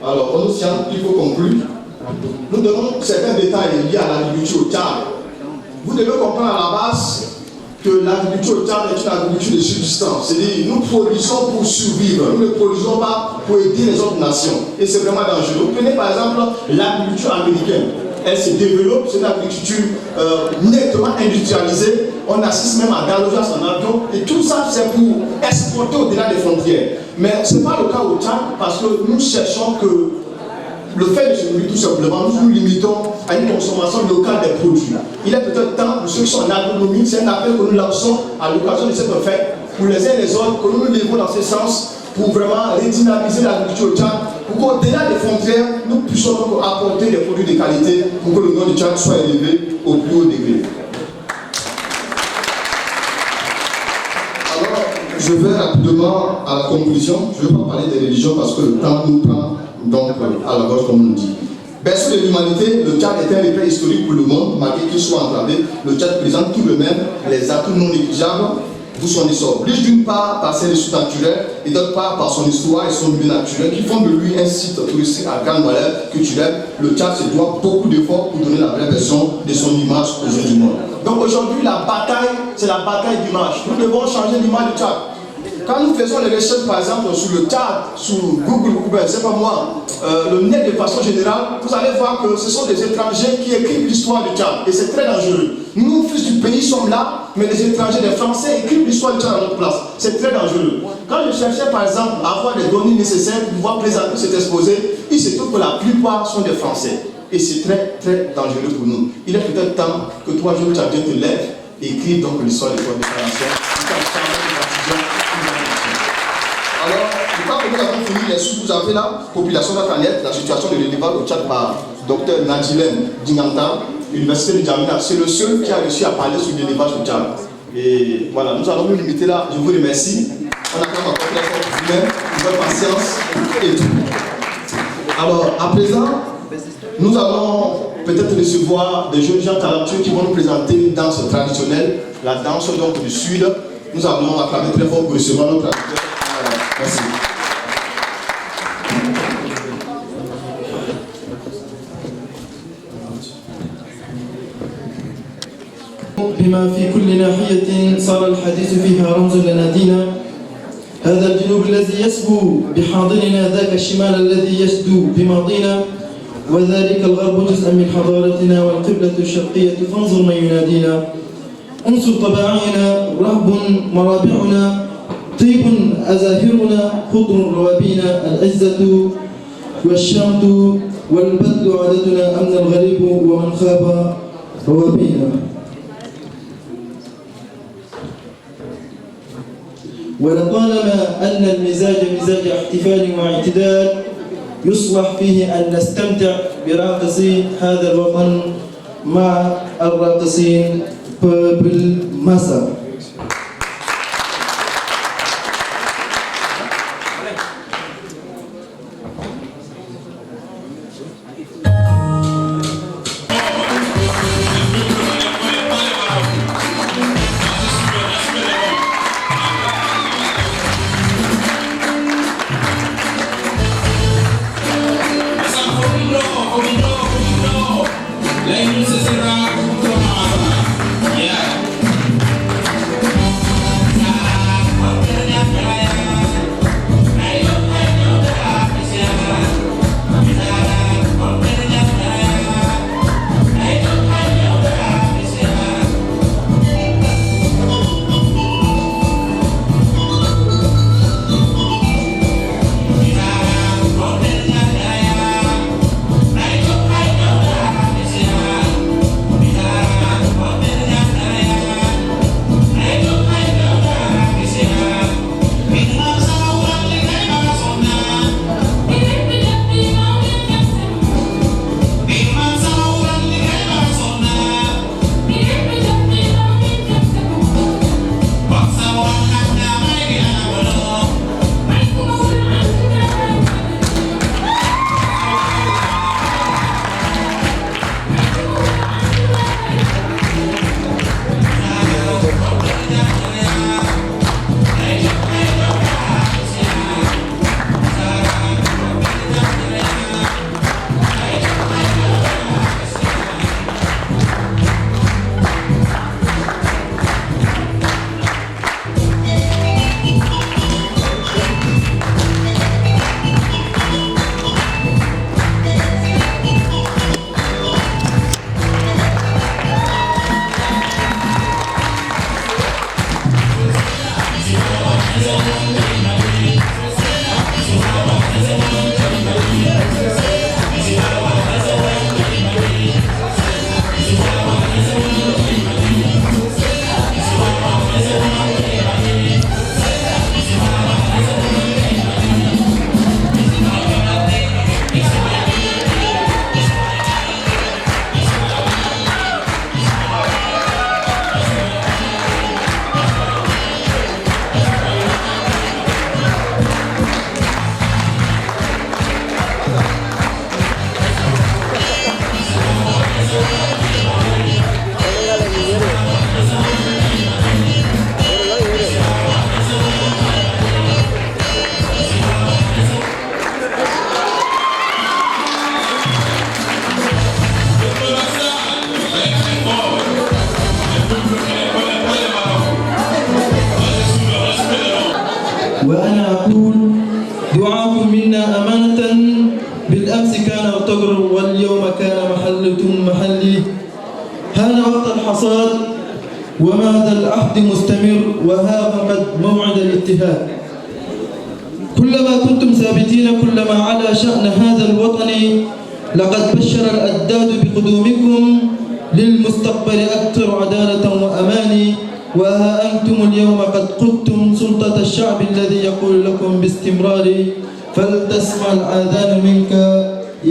Alors, on nous tient, il faut conclure. Nous donnons certains détails liés à l'agriculture au Tchad. Vous devez comprendre à la base que l'agriculture au Tchad est une agriculture de subsistance. C'est-à-dire, nous produisons pour survivre, nous ne produisons pas pour aider les autres nations. Et c'est vraiment dangereux. Vous prenez par exemple l'agriculture américaine. Elle se développe, c'est une agriculture nettement industrialisée. On assiste même à galochage en avion. Et tout ça, c'est pour exporter au-delà des frontières. Mais ce n'est pas le cas au Tchad parce que nous cherchons que le fait de se nourrir tout simplement, nous nous limitons à une consommation locale des produits. Il est peut-être temps pour ceux qui sont en agronomie, c'est un appel que nous lançons à l'occasion de cette fête, pour les uns et les autres, que nous nous levons dans ce sens pour vraiment redynamiser l'agriculture au Tchad, pour qu'au-delà des frontières, nous puissions donc apporter des produits de qualité pour que le nom du Tchad soit élevé au plus haut degré. Alors, je vais rapidement à la conclusion. Je ne vais pas parler des religions parce que le temps nous prend donc à la gorge, comme on nous dit. Berceau de l'humanité, le Tchad est un repère historique pour le monde, malgré qu'il soit enclavé. Le Tchad présente tout de même les atouts non négligeables pour son essor. Riche d'une part par ses ressources naturelles et d'autre part par son histoire et son milieu naturel qui font de lui un site touristique à grande valeur culturelle. Le Tchad se doit beaucoup d'efforts pour donner la vraie version de son image aux yeux du monde. Donc aujourd'hui, la bataille, c'est la bataille d'image. Nous devons changer l'image du Tchad. Quand nous faisons les recherches, par exemple, sur le Tchad, sur Google, c'est pas moi, le net de façon générale, vous allez voir que ce sont des étrangers qui écrivent l'histoire du Tchad. Et c'est très dangereux. Nous, fils du pays, sommes là, mais les étrangers, les Français, écrivent l'histoire du Tchad à notre place. C'est très dangereux. Quand je cherchais, par exemple, à avoir les données nécessaires pour pouvoir présenter cet exposé, il se trouve que la plupart sont des Français. Et c'est très, très dangereux pour nous. Il est peut-être temps que toi, jeunes Tchadiens, te lèves et écrivent donc l'histoire de votre déclaration. Alors, je crois que nous avons fini les sous. Vous avez la population d'Afrique, la situation de l'élevage au Tchad par Dr Nadjilem Dinganta, Université de Djamena. C'est le seul qui a réussi à parler sur l'élevage au Tchad. Et voilà, nous allons nous limiter là. Je vous remercie. On a quand même apporté la force vous-même, votre patience et tout. Alors, à présent, nous allons peut-être recevoir des jeunes gens talentueux qui vont nous présenter une danse traditionnelle, la danse donc du Sud. Nous allons acclamer très fort pour recevoir notre acteur. Merci. بما في كل ناحية صار الحديث فيها رمز لنا دينا. هذا الجنوب الذي يسبو بحاضننا، ذاك الشمال الذي يشدو بماضينا، وذلك الغرب جزءا من حضارتنا والقبلة الشرقية فانظر من ينادينا. انصر طباعينا، رهب مرابعنا، طيب أزاهرنا، خضر روابينا، العزة والشمت والبذل عادتنا، أمن الغريب ومن خاب روابينا. ولطالما أن المزاج مزاج احتفال واعتدال يصلح فيه أن نستمتع براقصي هذا الوطن مع الراقصين بيربل ماسا. وأنا أقول دعاكم منا أمانة، بالأمس كان ارتقر واليوم كان محلكم محلي. هان وقت الحصاد وماذا العهد مستمر، وها فقد موعد الاتهاد. كلما كنتم ثابتين كلما على شأن هذا الوطن، لقد بشر الأجداد بقدومكم للمستقبل أكثر عدالة وأمان. وها أنتم اليوم قد قدتم سلطة الشعب الذي يقول لكم باستمرار، فلتسمع الآذان منك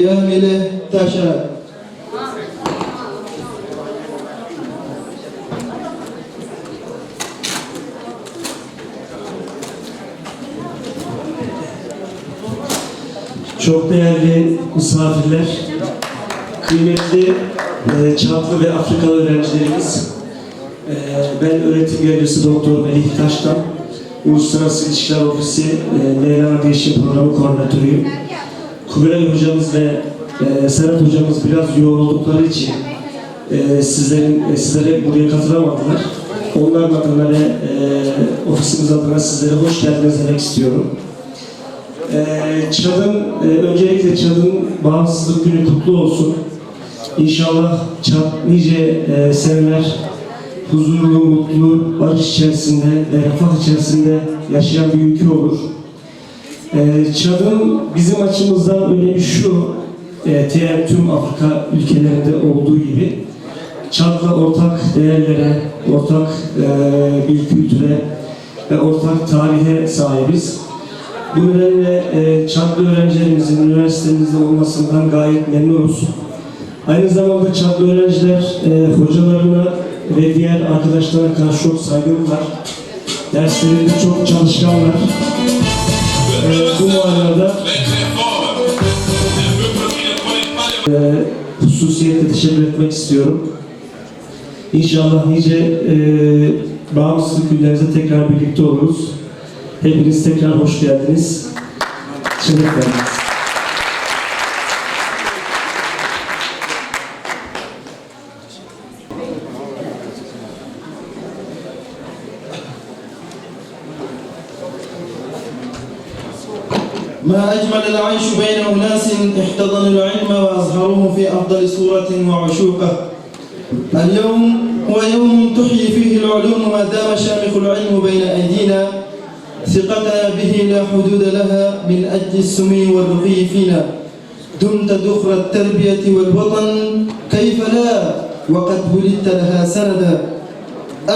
يا مله تشاء. Çok değerli misafirler, kıymetli Çatlı ve Afrikalı öğrencilerimiz, ben öğretim görevlisi Doktor Melih Taş'tan, Uluslararası İlişkiler Ofisi Mevlana Değişim Programı Koordinatörüyüm. Kubilay hocamız ve Serhat hocamız biraz yoğun oldukları için sizlere buraya katılamadılar. Onların adına ve ofisimiz adına sizlere hoş geldiniz demek istiyorum. Öncelikle Çad'ın bağımsızlık günü kutlu olsun. İnşallah Çad nice seneler huzurlu, mutlu, barış içerisinde ve refah içerisinde yaşayan bir ülke olur. Çad'ın bizim açımızdan önemi şu, tüm Afrika ülkelerinde olduğu gibi Çad'la ortak değerlere, ortak bir kültüre ve ortak tarihe sahibiz. Bu nedenle Çadlı öğrencilerimizin üniversitemizde olmasından gayet memnunuz. Aynı zamanda Çadlı öğrenciler hocalarına ve diğer arkadaşlarına karşı çok saygılılar. Derslerinde çok çalışkanlar. Bu manada hususiyetle teşekkür etmek istiyorum. İnşallah nice bağımsızlık günlerinde tekrar birlikte oluruz. Hepiniz tekrar hoş geldiniz. Şeref verdiniz. ما أجمل العيش بين أناس احتضنوا العلم وأظهروه في أفضل صورة وعشوقة. اليوم هو يوم تحيي فيه العلوم ما دام شامخ العلم بين أيدينا. ثقتنا به لا حدود لها من أجل السمو والرقي فينا. دمت ذخر التربية والوطن كيف لا وقد ولدت لها سندا.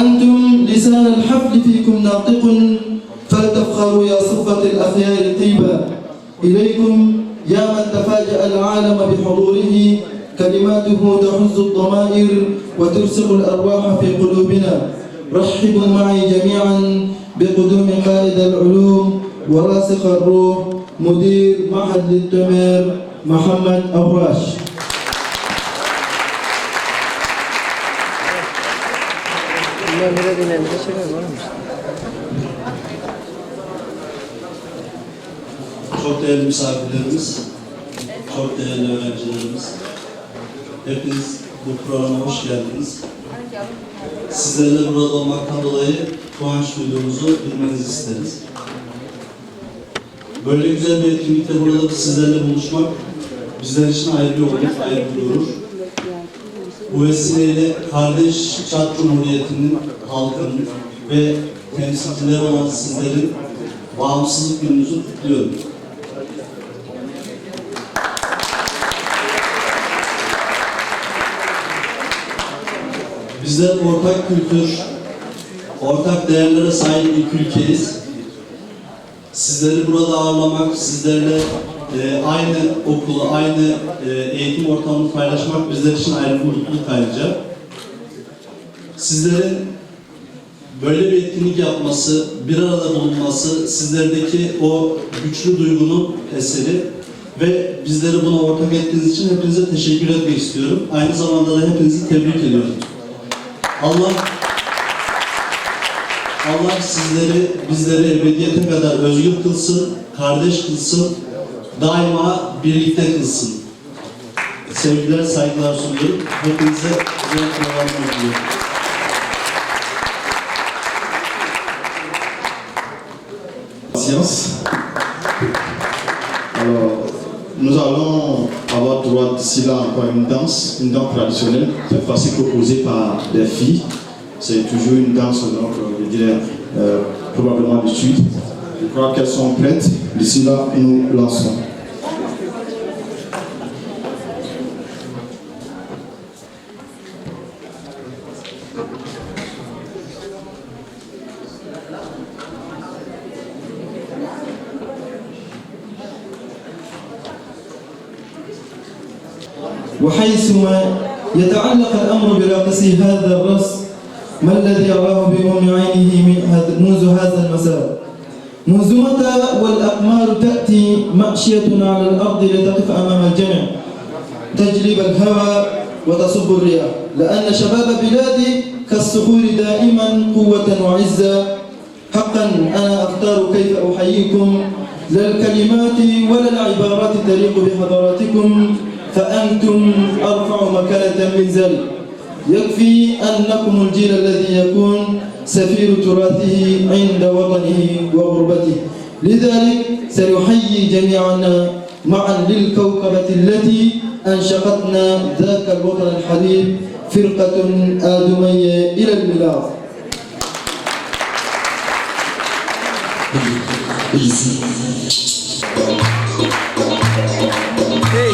أنتم لسان الحفل فيكم ناطق، فلتفخروا يا صفة الأخيار طيبا. إليكم يا من تفاجأ العالم بحضوره، كلماته تحز الضمائر وترسخ الأرواح في قلوبنا. رحبوا معي جميعا بقدوم خالد العلوم وراسخ الروح مدير معهد للتمير محمد أوراش. Çok değerli misafirlerimiz, çok değerli öğrencilerimiz, hepiniz bu programa hoş geldiniz. Sizlerle burada olmaktan dolayı kıvanç duyduğumuzu bilmenizi isteriz. Böyle güzel bir etkinlikte burada sizlerle buluşmak bizler için ayrı bir onur, ayrı bir gurur. Bu vesileyle kardeş Çad Cumhuriyeti'nin, halkının ve temsilcileri olan sizlerin bağımsızlık gününüzü kutluyorum. Bizler ortak kültür, ortak değerlere sahip bir ülkeyiz. Sizleri burada ağırlamak, sizlerle aynı okulu, aynı eğitim ortamını paylaşmak bizler için ayrı bir mutluluk ayrıca. Sizlerin böyle bir etkinlik yapması, bir arada bulunması, sizlerdeki o güçlü duygunun eseri ve bizleri buna ortak ettiğiniz için hepinize teşekkür etmek istiyorum. Aynı zamanda da hepinizi tebrik ediyorum. Allah sizleri, bizleri ebediyete kadar özgür kılsın, kardeş kılsın, daima birlikte kılsın. Sevgiler, saygılar sunuyorum. Hepinize güzel programlar diliyorum. Alors, nous allons avoir droit d'ici là encore une danse traditionnelle, cette fois-ci proposée par des filles. C'est toujours une danse, donc, je dirais, probablement du sud. Je crois qu'elles sont prêtes. D'ici là, nous lançons. وحيثما يتعلق الأمر براقصي هذا الرقص ما الذي يراه بأم عينه منذ هذا المساء؟ منذ متى والأقمار تأتي ماشية على الأرض لتقف أمام الجمع تجلب الهوى وتصب الرياح، لأن شباب بلادي كالصخور دائما قوة وعزة. حقا أنا أختار كيف أحييكم، لا الكلمات ولا العبارات تليق بحضراتكم، فأنتم أرفع مكانة من ذلك. يكفي أنكم الجيل الذي يكون سفير تراثه عند وطنه وغربته. لذلك سنحيي جميعنا معا للكوكبة التي أنشقتنا ذاك الوطن الحبيب، فرقة آدمية إلى الميلاد. Hey,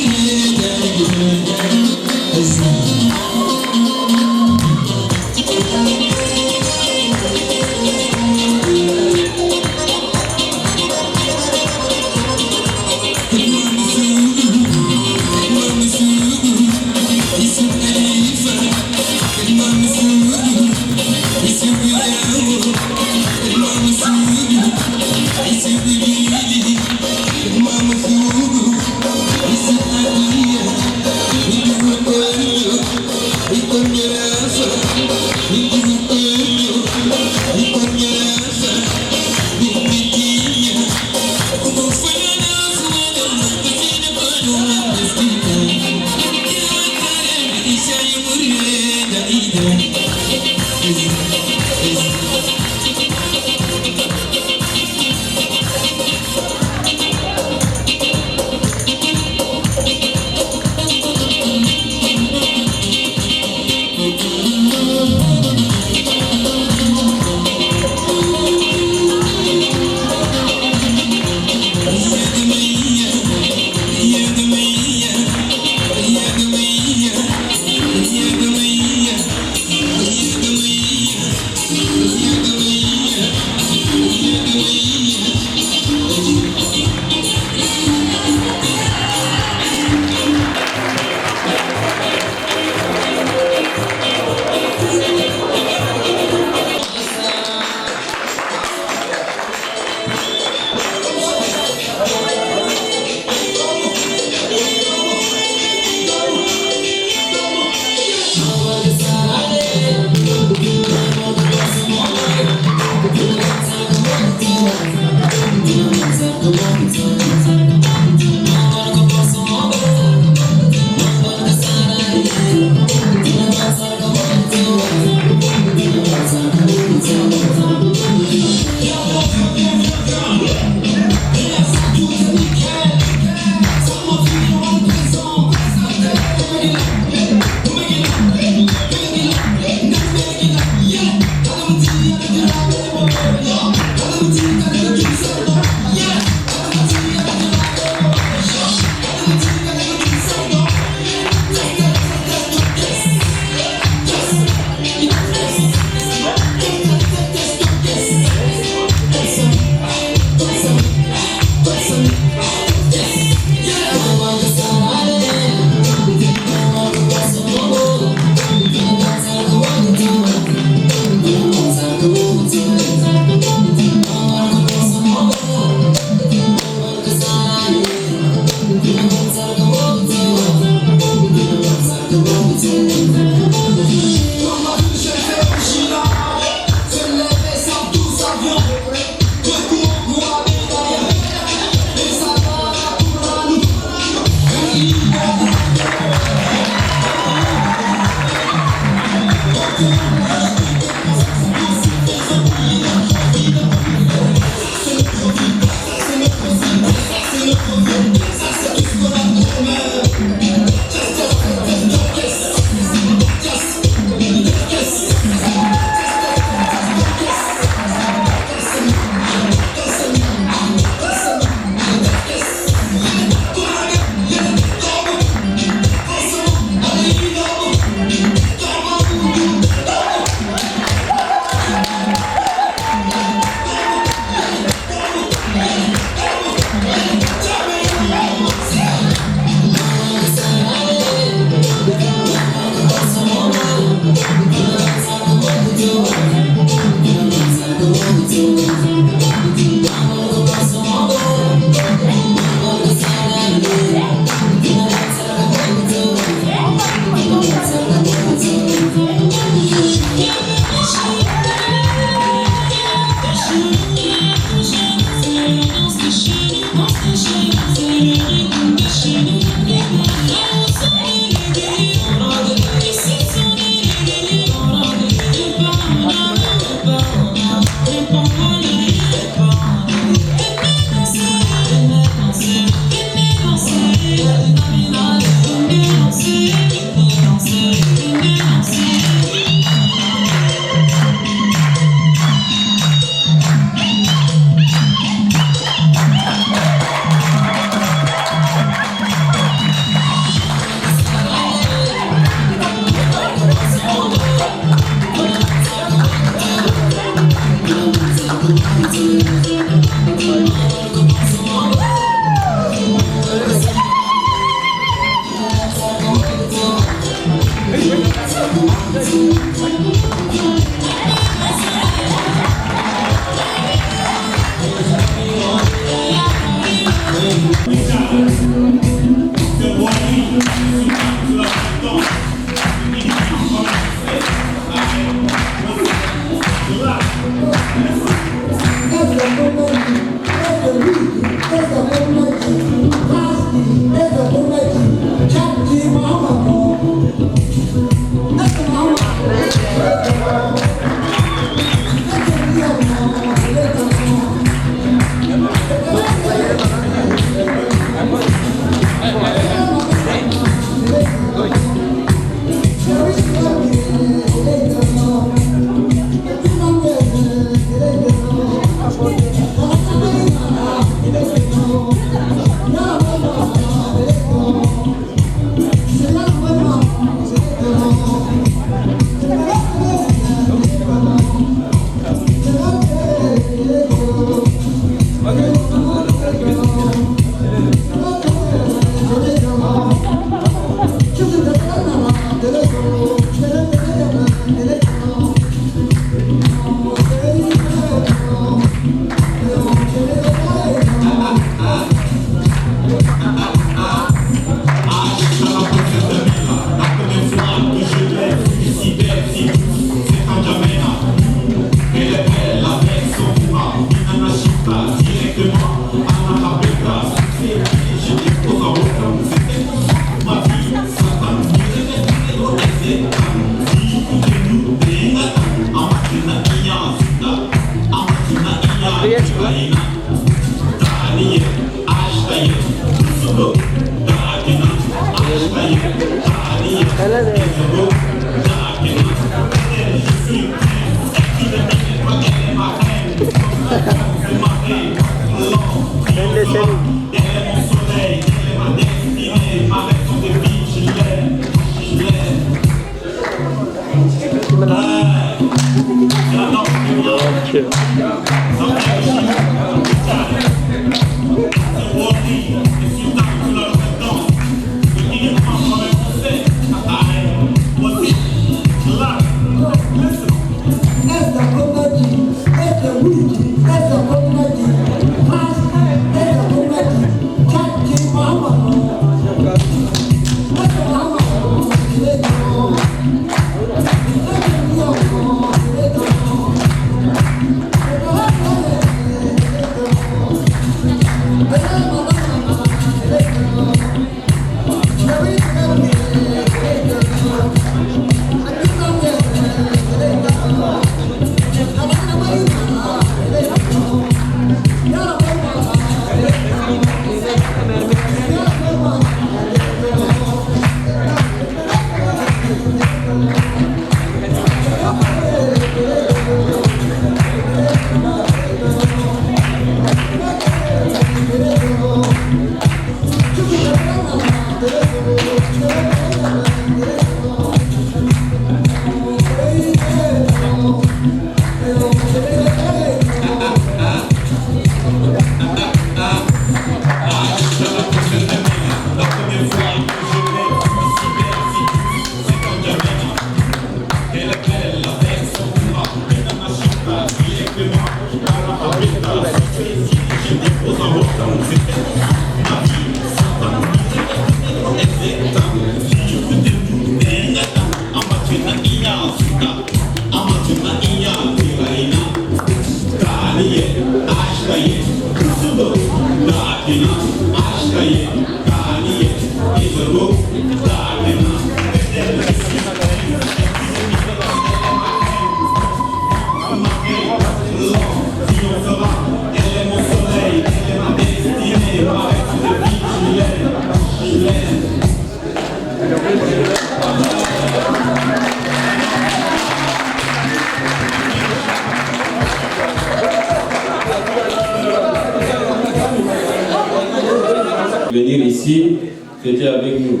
Venir ici, fêter avec nous,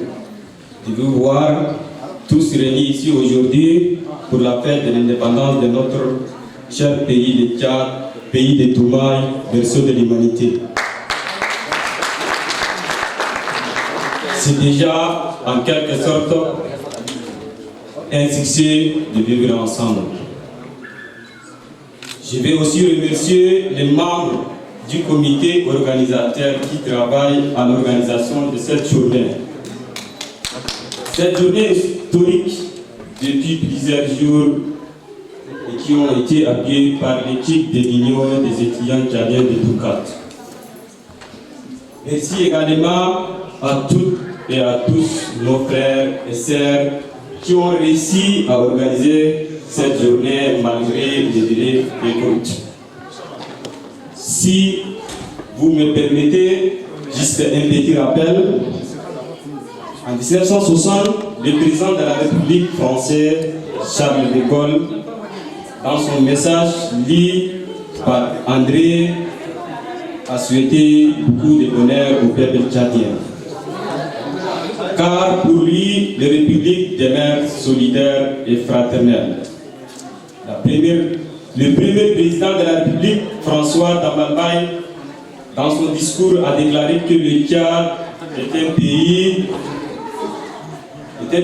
de vous voir tous réunis ici aujourd'hui pour la fête de l'indépendance de notre cher pays, le Tchad, pays de Toumaï, berceau de l'humanité. C'est déjà en quelque sorte un succès de vivre ensemble. Je vais aussi remercier les membres du comité organisateur qui travaille à l'organisation de cette journée. Cette journée historique, depuis plusieurs jours, et qui ont été appuyés par l'équipe de l'Union des étudiants tchadiens de Toukat. Merci également à toutes et à tous nos frères et sœurs qui ont réussi à organiser cette journée malgré les délais d'écoute. Si vous me permettez, juste un petit rappel. En 1960, le président de la République française, Charles de Gaulle, dans son message lu par André, a souhaité beaucoup de bonheur au peuple tchadien. Car pour lui, la République demeure solidaire et fraternelle. Le premier président de la République, François Dabalbaye, dans son discours a déclaré que le Tchad est un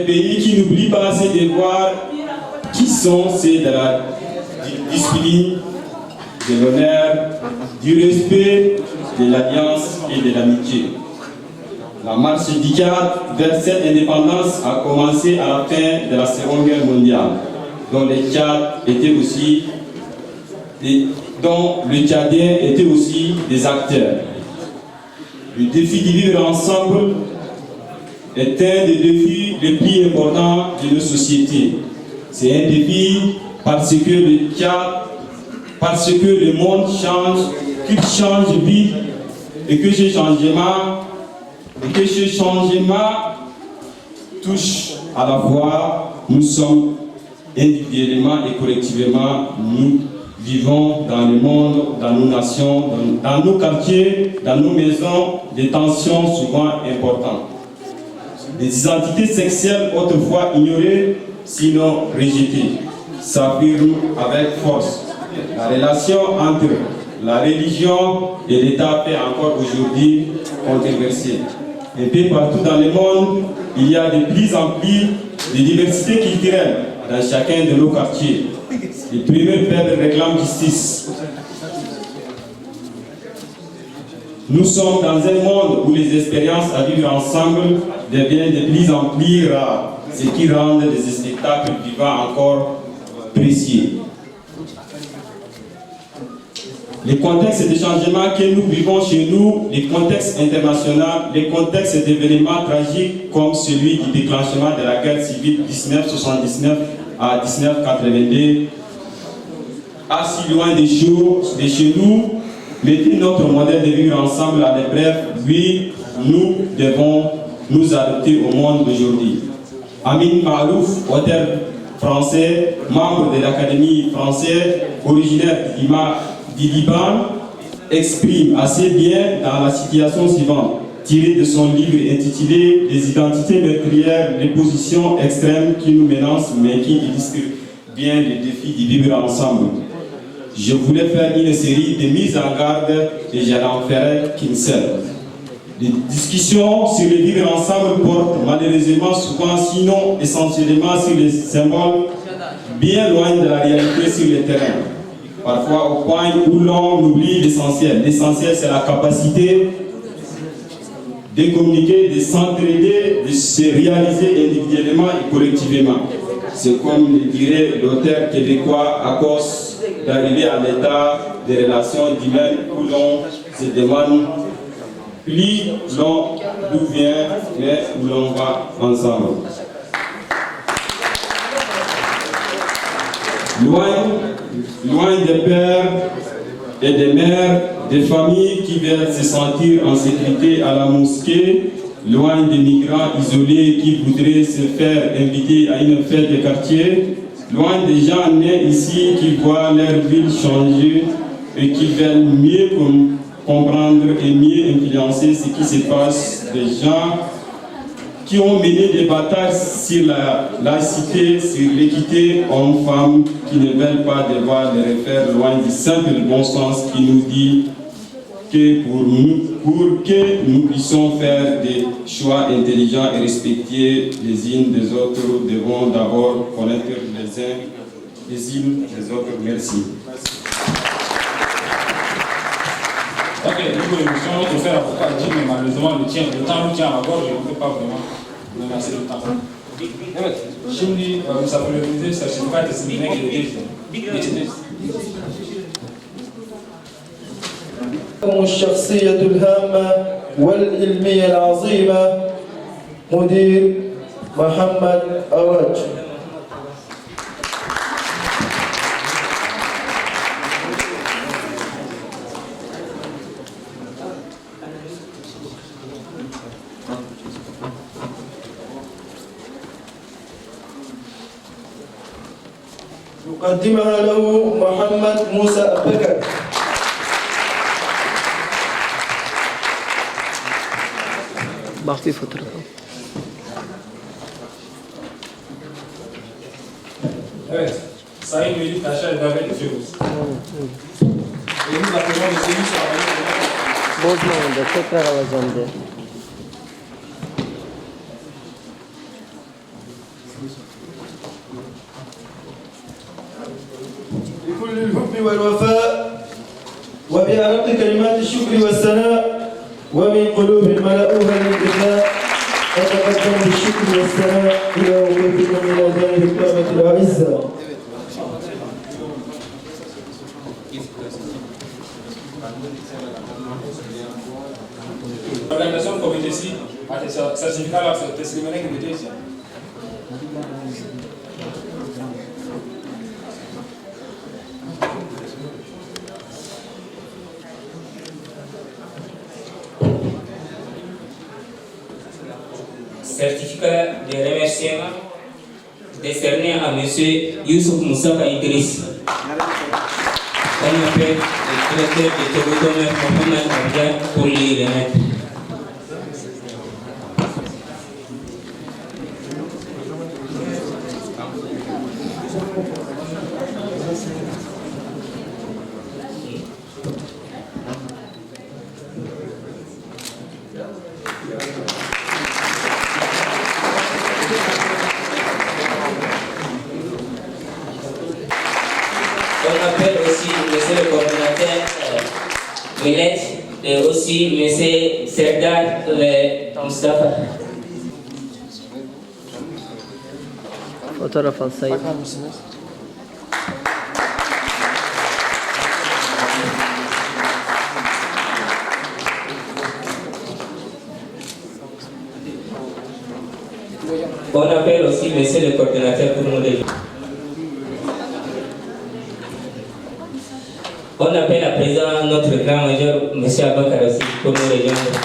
pays qui n'oublie pas ses devoirs, qui sont ceux de la discipline, de l'honneur, du respect, de l'alliance et de l'amitié. La marche du Tchad vers cette indépendance a commencé à la fin de la Seconde Guerre mondiale, dont le Tchadien était aussi des acteurs. Le défi de vivre ensemble est un des défis les plus importants de nos sociétés. C'est un défi parce que le monde change, qu'il change vite et que ce changement touche à la fois nous sommes individuellement et collectivement, nous vivons dans le monde, dans nos nations, dans nos quartiers, dans nos maisons, des tensions souvent importantes. Des identités sexuelles autrefois ignorées, sinon rejetées, s'affirment avec force. La relation entre la religion et l'État fait encore aujourd'hui controversée. Un peu partout dans le monde, il y a de plus en plus de diversité culturelle dans chacun de nos quartiers. Les premiers peuples réclament justice. Nous sommes dans un monde où les expériences à vivre ensemble deviennent de plus en plus rares, ce qui rend les spectacles vivants encore précieux. Les contextes de changement que nous vivons chez nous, les contextes internationaux, les contextes d'événements tragiques comme celui du déclenchement de la guerre civile 1979 à 1982, assis loin des chez nous, mettez notre modèle de vivre ensemble à l'épreuve. Oui, nous devons nous adapter au monde d'aujourd'hui. Amin Maalouf, auteur français, membre de l'Académie française, originaire du Liban, exprime assez bien dans la situation suivante, tirée de son livre intitulé « Les identités meurtrières, les positions extrêmes qui nous menacent mais qui illustrent bien les défis du vivre ensemble ». Je voulais faire une série de mises en garde et je n'en ferai qu'une seule. Les discussions sur le vivre ensemble portent malheureusement souvent, sinon essentiellement, sur les symboles bien loin de la réalité sur le terrain. Parfois au point où l'on oublie l'essentiel. L'essentiel, c'est la capacité de communiquer, de s'entraider, de se réaliser individuellement et collectivement. C'est comme le dirait l'auteur québécois à cause d'arriver à l'état des relations humaines où l'on se demande plus d'où vient, mais où l'on va ensemble. Loin des pères et des mères, des familles qui veulent se sentir en sécurité à la mosquée, loin des migrants isolés qui voudraient se faire inviter à une fête de quartier, loin des gens nés ici qui voient leur ville changer et qui veulent mieux comprendre et mieux influencer ce qui se passe, des gens qui ont mené des batailles sur la laïcité, sur l'équité hommes-femmes, qui ne veulent pas devoir les refaire loin du simple bon sens qui nous dit que pour que nous puissions faire des choix intelligents et respecter les uns des autres, nous devons d'abord connaître les uns des autres. Merci. Ok, nous l'émission de faire avocat, mais malheureusement le temps nous tient à la gorge et on ne peut pas vraiment nous lancer le temps. Evet, şimdi misafirlerimize sertifika teslimine geleceğiz. Geçeceğiz. الشخصية الهامة والعلمية العظيمة مدير محمد أواج. يقدمها له محمد موسى بكر. Bak bir fotoğraf. Evet, Sayın Melih Taş'a davet ediyoruz. Benim aklıma mesleğini sağlayın. Bozma onu da tekrar alacağım de. بكل الحب والوفاء وبأرق كلمات الشكر والثناء ومن قلوب ملأوها للإخلاء أتقدم بالشكر والثناء إلى وجودكم إلى جانب الكرامة الأعزة. Organizasyon komitesi sertifikalar teslimine gideceğiz ya. Certificat de remerciement décerné à M. Youssouf Moussa Idriss. On appelle le directeur de Togotomé Mohamed Abdian pour lui remettre. On appelle aussi monsieur le coordinateur Millet et aussi monsieur Serdar Mustafa. Fotoğraf alsaydım. Bakar mısınız? On appelle aussi monsieur le coordinateur pour nous rejoindre. On appelle à présent notre grand major, M. Abakar aussi, pour nous rejoindre.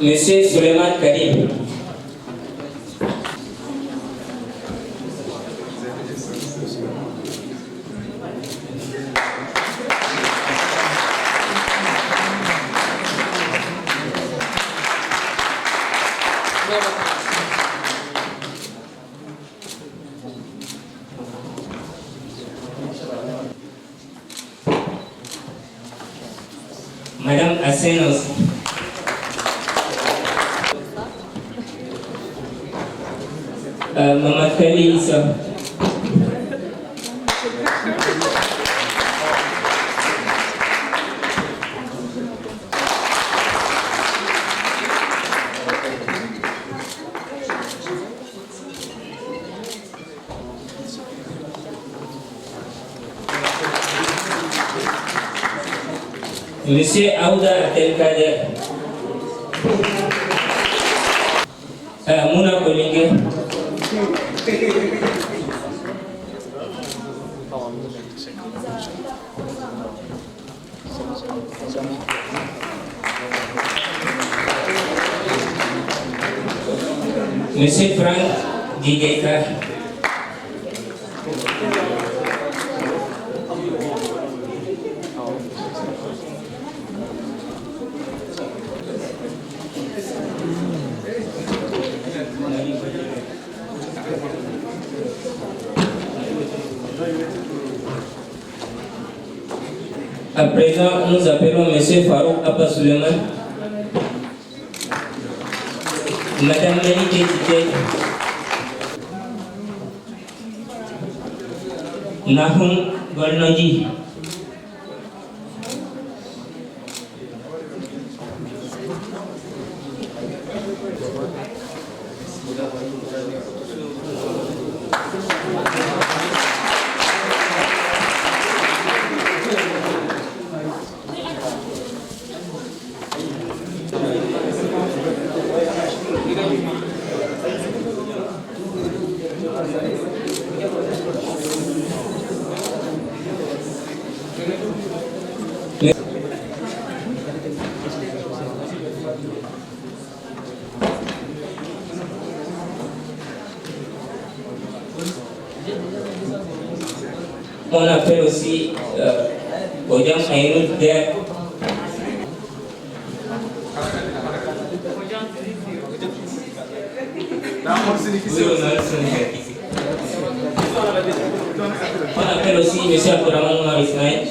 Monsieur Suleiman Karim. Madame Assenos. Maman Kali Issa. Monsieur Aouda Abdelkader. Muna Kolinge. Monsieur Frank Gigeka. À présent, nous appelons M. Farouk Abba Suleiman, Madame Meni Tete, Nahum Golnoji. On appelle aussi Odiam Aïnoud Der. On appelle aussi M. Abdourahman Omar Ismaël.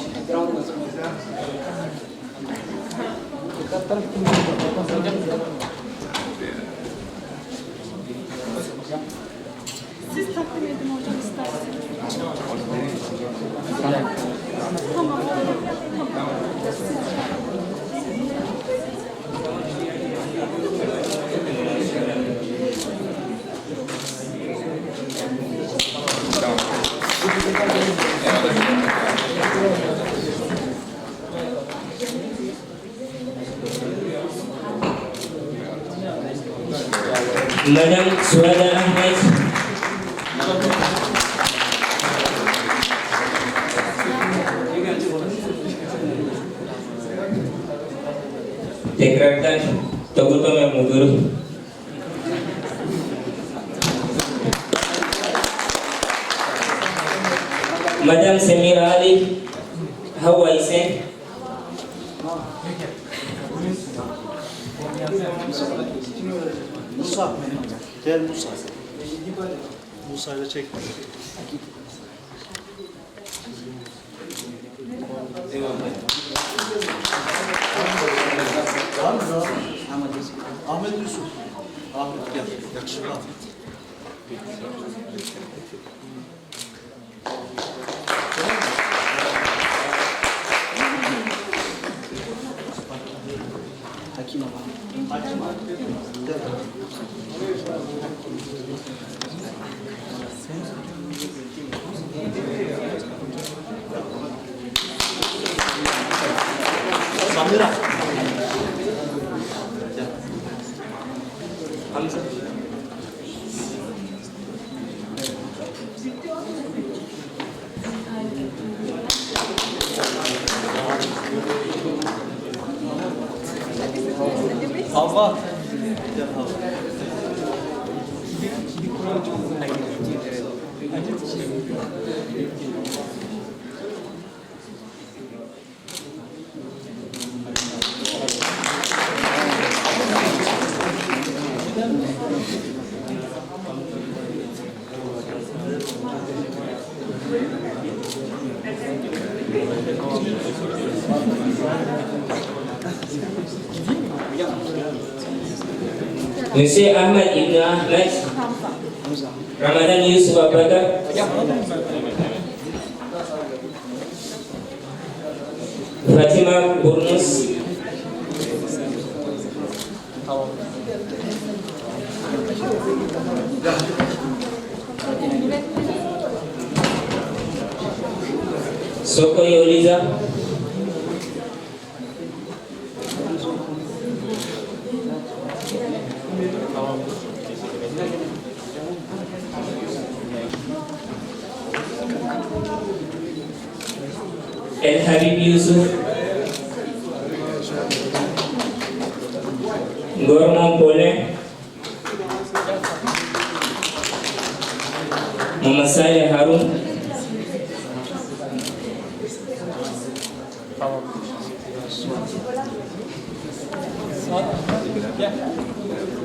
Siz takdim edin hocam isterseniz. Tamam. Madame Suada Ahmed. Tekrardan Togutome Muduru. Madame Semira Ali Hawa Isen. Musa, gel Musa. Musa ile çek. Ahmet Yusuf. Ahmet gel. Yakışıklı Ahmet. Hakim abi. Hakim abi. Samira. Hamza. Havva. Monsieur Ahmad Ibn Ahmed, Ramadan Yusuf Abubakar, Fatima Burnus, Sokoy Oliza, El Habib Yusuf, Gormon Paulin, Muhammad Saleh Harun,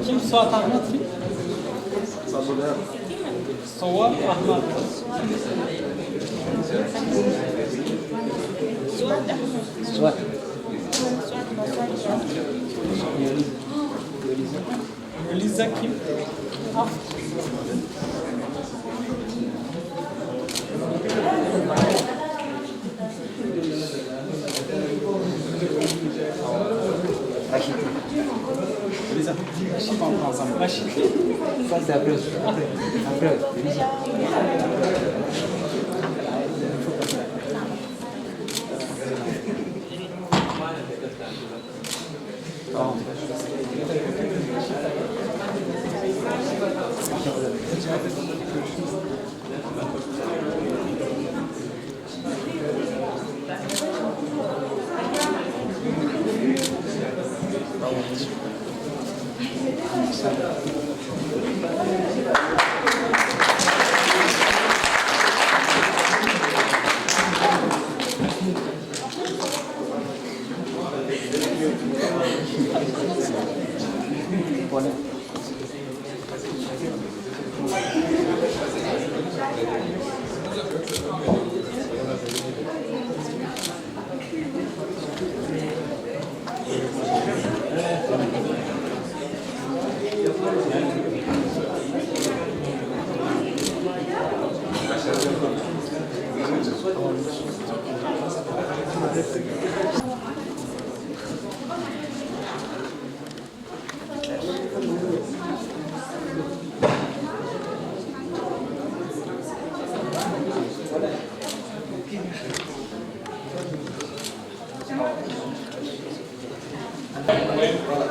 Kim Suat Ahmet? Suat Ahmet. herhalde. Suat. Eliza kim? Ah. Rachid. Eliza. Rachid en ensemble. Rachid. Ça c'est après. Après. Voilà.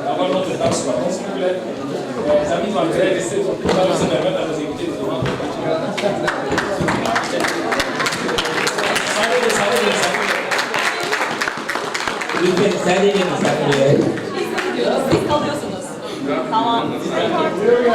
Avant notre danse, s'il vous plaît, les amis vont rester pour se permettre à nos invités de devant. Sadece Siz kalıyorsunuz. Tamam.